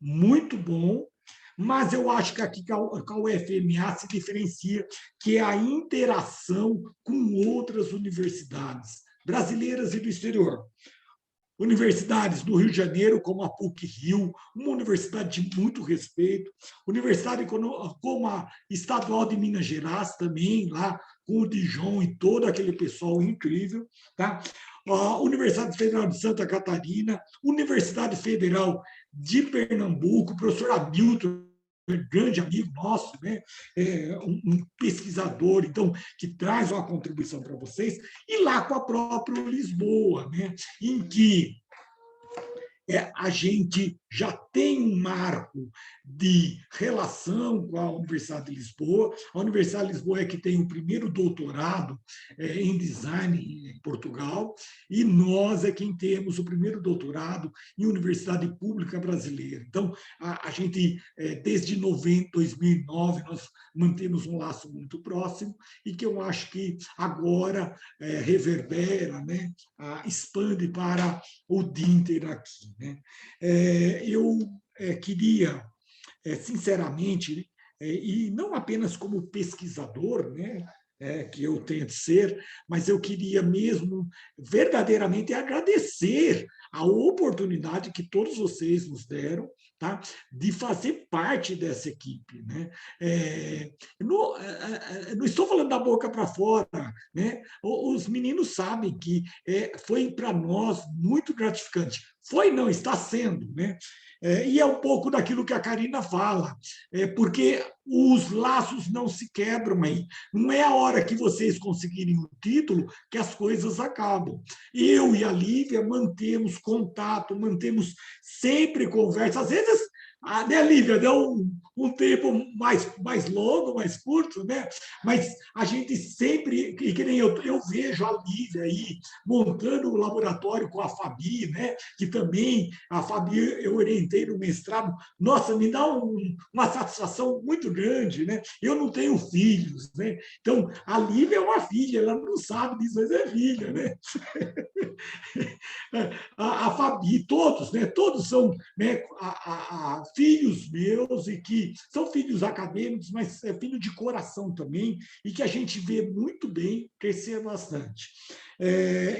muito bom, mas eu acho que aqui com a UFMA se diferencia, que é a interação com outras universidades brasileiras e do exterior. Universidades do Rio de Janeiro, como a PUC-Rio, uma universidade de muito respeito, universidade como a Estadual de Minas Gerais também, lá com o Dijon e todo aquele pessoal incrível, tá? A Universidade Federal de Santa Catarina, Universidade Federal de Pernambuco, o professor Hamilton, grande amigo nosso, né? Um pesquisador, então, que traz uma contribuição para vocês, e lá com a própria Lisboa, né? Em que a gente já tem um marco de relação com a Universidade de Lisboa. A Universidade de Lisboa é que tem o primeiro doutorado em design em Portugal, e nós é quem temos o primeiro doutorado em universidade pública brasileira. Então, a gente, desde 2009, nós mantemos um laço muito próximo e que eu acho que agora reverbera, né, expande para o Dinter aqui, né? Eu queria, sinceramente, e não apenas como pesquisador, né, que eu tenho de ser, mas eu queria mesmo verdadeiramente agradecer a oportunidade que todos vocês nos deram, tá, de fazer parte dessa equipe, né? Não estou falando da boca para fora, né? Os meninos sabem que foi para nós muito gratificante. Foi, não, está sendo, né? E é um pouco daquilo que a Karina fala, porque os laços não se quebram aí. Não é a hora que vocês conseguirem o título que as coisas acabam. Eu e a Lívia mantemos contato, mantemos sempre conversa. Às vezes, né, Lívia, deu um tempo mais longo, mais curto, né? Mas a gente sempre, que nem eu vejo a Lívia aí montando o laboratório com a Fabi, né? Que também a Fabi eu orientei no mestrado. Nossa, me dá uma satisfação muito grande, né? Eu não tenho filhos, né? Então, a Lívia é uma filha, ela não sabe disso, mas é filha, né? A Fabi, todos, né? Todos são, né, filhos meus, e que são filhos acadêmicos, mas é filho de coração também, e que a gente vê muito bem crescer bastante.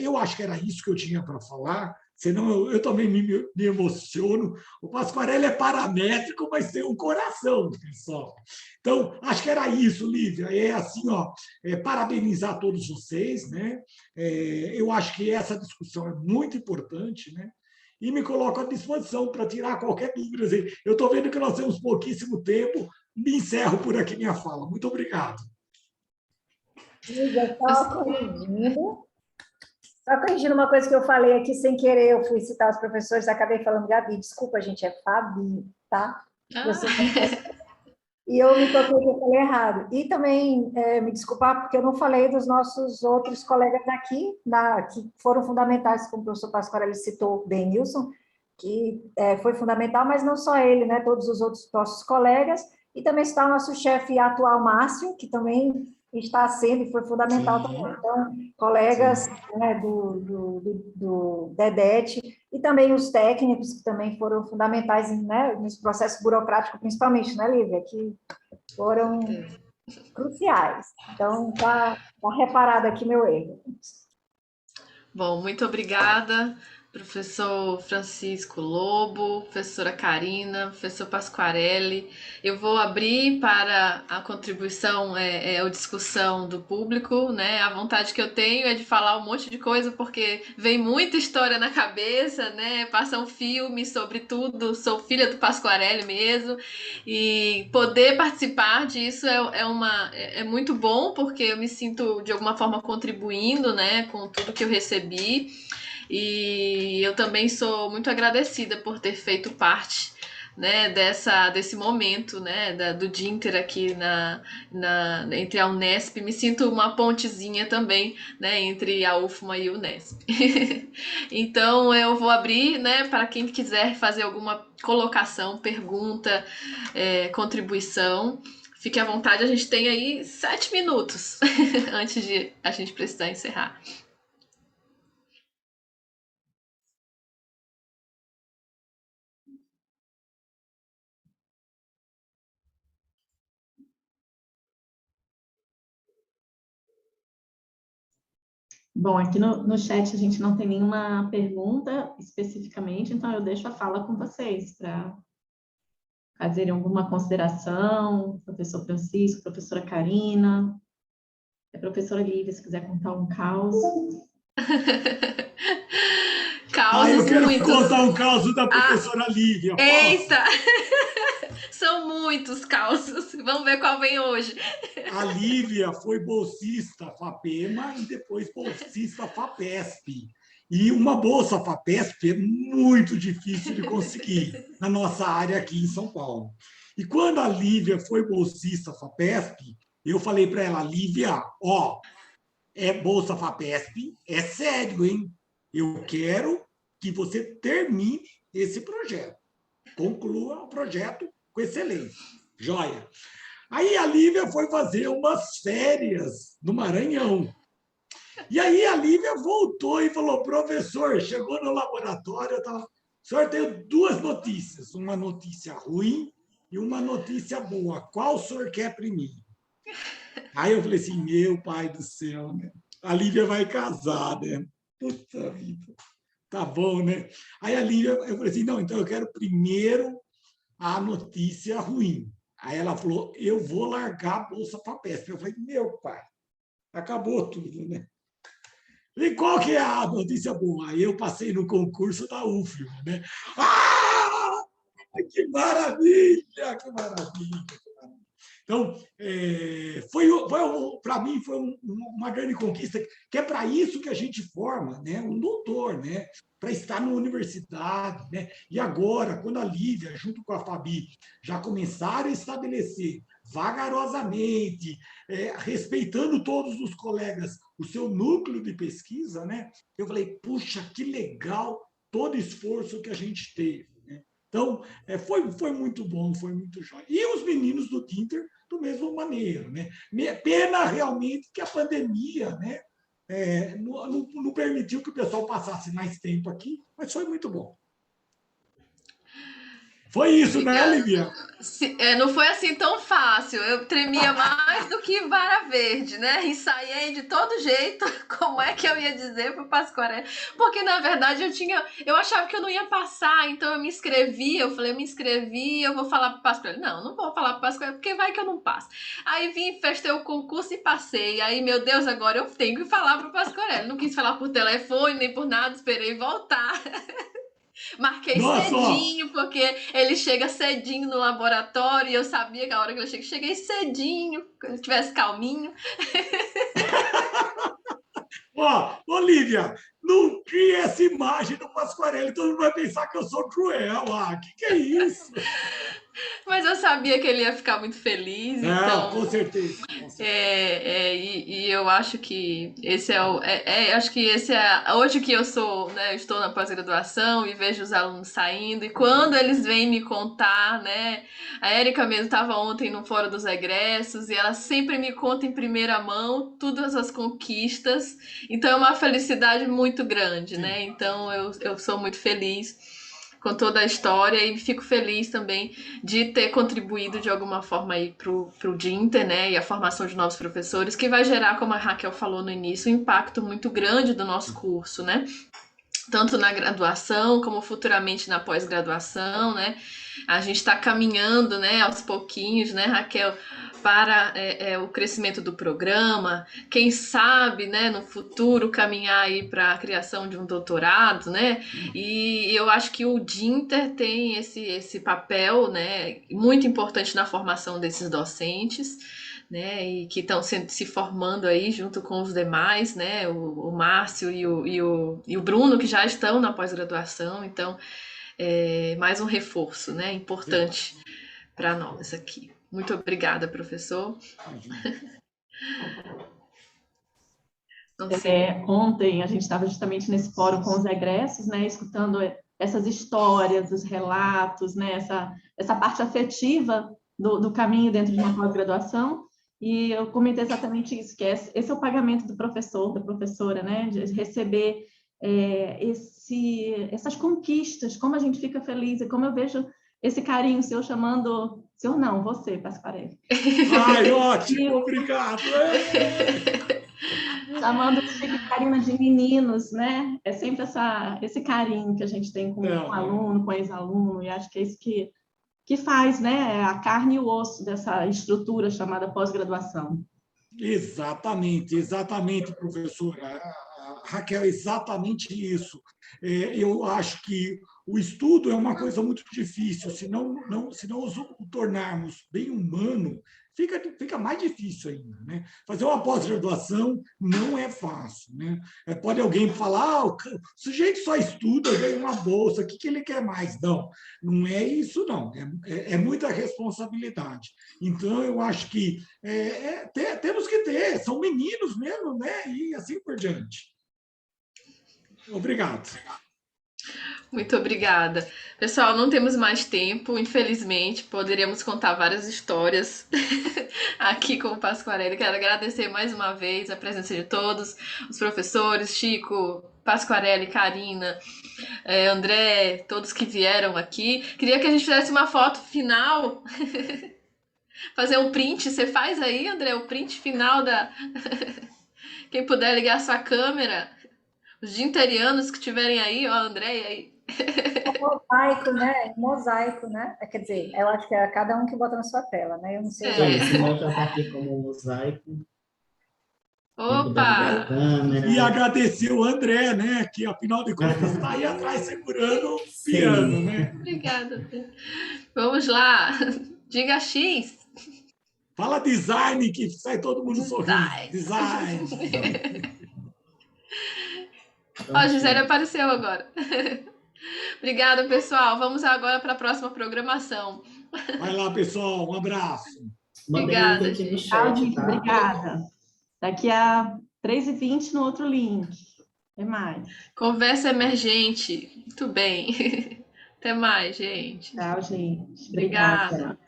Eu acho que era isso que eu tinha para falar, senão eu também me emociono. O Pasquarelli é paramétrico, mas tem um coração, pessoal. Então, acho que era isso, Lívia. É assim, ó, parabenizar todos vocês, né? Eu acho que essa discussão é muito importante, né? E me coloco à disposição para tirar qualquer dúvida. Eu estou vendo que nós temos pouquíssimo tempo, me encerro por aqui minha fala. Muito obrigado. Lívia, só corrigindo uma coisa que eu falei aqui sem querer, eu fui citar os professores, acabei falando Gabi, desculpa, gente, é Fabi, tá? E eu me toquei que eu falei errado. E também me desculpar porque eu não falei dos nossos outros colegas aqui, que foram fundamentais, como o professor Pasquarelli citou, bem, Nilson, que foi fundamental, mas não só ele, né? Todos os outros nossos colegas, e também está o nosso chefe atual, Márcio, que também está sendo e foi fundamental também. Então, colegas, né, do Dedete, e também os técnicos, que também foram fundamentais, né, nesse processo burocrático, principalmente, né, Lívia, que foram cruciais. Então, tá reparado aqui meu erro. Bom, muito obrigada, professor Francisco Lobo, professora Karina, professor Pasquarelli. Eu vou abrir para a contribuição ou discussão do público, né? A vontade que eu tenho é de falar um monte de coisa, porque vem muita história na cabeça, né? Passa um filme sobre tudo, sou filha do Pasquarelli mesmo, e poder participar disso é muito bom, porque eu me sinto, de alguma forma, contribuindo, né, com tudo que eu recebi. E eu também sou muito agradecida por ter feito parte, né, desse momento, né, do Dinter aqui entre a Unesp. Me sinto uma pontezinha também, né, entre a UFMA e a Unesp. Então eu vou abrir, né, para quem quiser fazer alguma colocação, pergunta, contribuição. Fique à vontade, a gente tem aí 7 minutos antes de a gente precisar encerrar. Bom, aqui no chat a gente não tem nenhuma pergunta especificamente, então eu deixo a fala com vocês para fazerem alguma consideração, professor Francisco, professora Karina, a professora Lívia, se quiser contar um caos. Causos eu quero muitos. contar um caso da professora Lívia. Posso? Eita! São muitos causos. Vamos ver qual vem hoje. A Lívia foi bolsista FAPEMA e depois bolsista FAPESP. E uma bolsa FAPESP é muito difícil de conseguir na nossa área aqui em São Paulo. E quando a Lívia foi bolsista FAPESP, eu falei para ela, Lívia, ó, é bolsa FAPESP, é sério, hein? Eu quero que você termine esse projeto, conclua o projeto com excelência. Joia. Aí a Lívia foi fazer umas férias no Maranhão. E aí a Lívia voltou e falou, professor, chegou no laboratório, o senhor tem duas notícias, uma notícia ruim e uma notícia boa. Qual o senhor quer primeiro? Aí eu falei assim, meu pai do céu, né? A Lívia vai casar, né? Puta vida. Tá bom, né? Aí a Lívia, eu falei assim, não, então eu quero primeiro a notícia ruim. Aí ela falou, eu vou largar a bolsa FAPESP. Eu falei, meu pai, acabou tudo, né? E qual que é a notícia boa? Aí eu passei no concurso da UFRGS, né? Ah, que maravilha, que maravilha. Então, para mim, foi uma grande conquista, que é para isso que a gente forma, né? Um doutor, né? Para estar na universidade. Né? E agora, quando a Lívia, junto com a Fabi, já começaram a estabelecer vagarosamente, respeitando todos os colegas, o seu núcleo de pesquisa, né? Eu falei, puxa, que legal todo o esforço que a gente teve. Né? Então, foi muito bom, foi muito jóia. E os meninos do Dinter, do mesmo maneira. Né? Pena realmente que a pandemia, né, não permitiu que o pessoal passasse mais tempo aqui, mas foi muito bom. Foi isso, né, Lívia? Não foi assim tão fácil. Eu tremia mais do que vara verde, né? Ensaiei de todo jeito como é que eu ia dizer pro Pasquarelli. Porque, na verdade, eu achava que eu não ia passar, então eu me inscrevi. Eu falei, eu me inscrevi, eu vou falar pro Pasquarelli. Não vou falar pro Pasquarelli, porque vai que eu não passo. Aí vim, festei o concurso e passei. Aí, meu Deus, agora eu tenho que falar pro Pasquarelli. Não quis falar por telefone, nem por nada, esperei voltar. Marquei Nossa, ó, cedinho, porque ele chega cedinho no laboratório e eu sabia que a hora que ele chega, cheguei cedinho, quando ele estivesse calminho. Olivia, não cria essa imagem do Pasquarelli, todo mundo vai pensar que eu sou cruel. Que é isso? Mas eu sabia que ele ia ficar muito feliz, Não, com então. certeza. Com certeza. E eu acho que esse é o. Acho que esse é. Hoje que eu sou, né? Eu estou na pós-graduação e vejo os alunos saindo, e quando eles vêm me contar, né? A Érica mesmo estava ontem no Fórum dos Egressos e ela sempre me conta em primeira mão todas as conquistas. Então é uma felicidade muito grande, né? Então eu sou muito feliz com toda a história e fico feliz também de ter contribuído de alguma forma aí pro Dinter, né, e a formação de novos professores, que vai gerar, como a Raquel falou no início, um impacto muito grande do nosso curso, né, tanto na graduação como futuramente na pós-graduação, né, a gente está caminhando, né, aos pouquinhos, né, Raquel, para o crescimento do programa, quem sabe, né, no futuro caminhar aí para a criação de um doutorado, né, e eu acho que o Dinter tem esse papel, né, muito importante na formação desses docentes, né, e que estão se formando aí junto com os demais, né, o Márcio e o Bruno, que já estão na pós-graduação, então mais um reforço, né, importante para nós aqui. Muito obrigada, professor. Não sei. Ontem a gente estava justamente nesse fórum com os egressos, né, escutando essas histórias, os relatos, né, essa parte afetiva do caminho dentro de uma pós-graduação, e eu comentei exatamente isso, que esse é o pagamento do professor, da professora, né, de receber essas conquistas, como a gente fica feliz, e como eu vejo esse carinho seu chamando... Senhor não, você, Pasquarelli. Ai, ótimo, obrigado. Chamando o Chico e Karina de meninos, né? É sempre esse carinho que a gente tem com o aluno, com o ex-aluno, e acho que é isso que faz, né? A carne e o osso dessa estrutura chamada pós-graduação. Exatamente, professora. Raquel, exatamente isso. Eu acho que o estudo é uma coisa muito difícil. Se não o tornarmos bem humano, fica mais difícil ainda, né? Fazer uma pós-graduação não é fácil, né? Pode alguém falar, o sujeito só estuda, ganha uma bolsa, o que ele quer mais? Não, não é isso, não. É muita responsabilidade. Então, eu acho que temos que ter, são meninos mesmo, né? E assim por diante. Obrigado. Muito obrigada. Pessoal, não temos mais tempo, infelizmente. Poderíamos contar várias histórias aqui com o Pasquarelli. Quero agradecer mais uma vez a presença de todos, os professores, Chico, Pasquarelli, Karina, André, todos que vieram aqui. Queria que a gente fizesse uma foto final, fazer um print. Você faz aí, André, o print final da... Quem puder ligar sua câmera. Os ginterianos que estiverem aí, ó, André aí. Mosaico, né? Mosaico, né? Quer dizer, eu acho que é cada um que bota na sua tela, né? Eu não sei usar. Esse meu já está aqui como mosaico. Opa! E agradecer o André, né? Que, afinal de contas, está aí atrás segurando o piano, né? Obrigada. Vamos lá. Diga X. Fala design, que sai todo mundo sorrindo. Design. Ó, a Gisele apareceu agora. Obrigada, pessoal. Vamos agora para a próxima programação. Vai lá, pessoal. Um abraço. Obrigada, aqui no gente. Tchau, chat, gente. tá? Obrigada. Daqui a 3h20 no outro link. Até mais. Conversa emergente. Muito bem. Até mais, gente. Tchau, gente. Obrigada. Obrigada.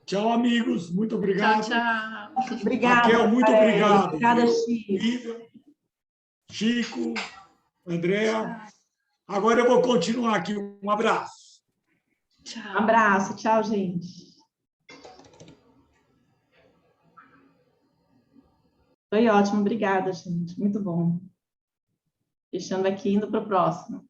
Tchau, amigos. Muito obrigado. Tchau, tchau. Obrigada. Raquel, muito obrigado. Obrigada, Chico. Lívia, Chico, Andréa. Agora eu vou continuar aqui. Um abraço. Tchau. Um abraço. Tchau, gente. Foi ótimo. Obrigada, gente. Muito bom. Fechando aqui, indo para o próximo.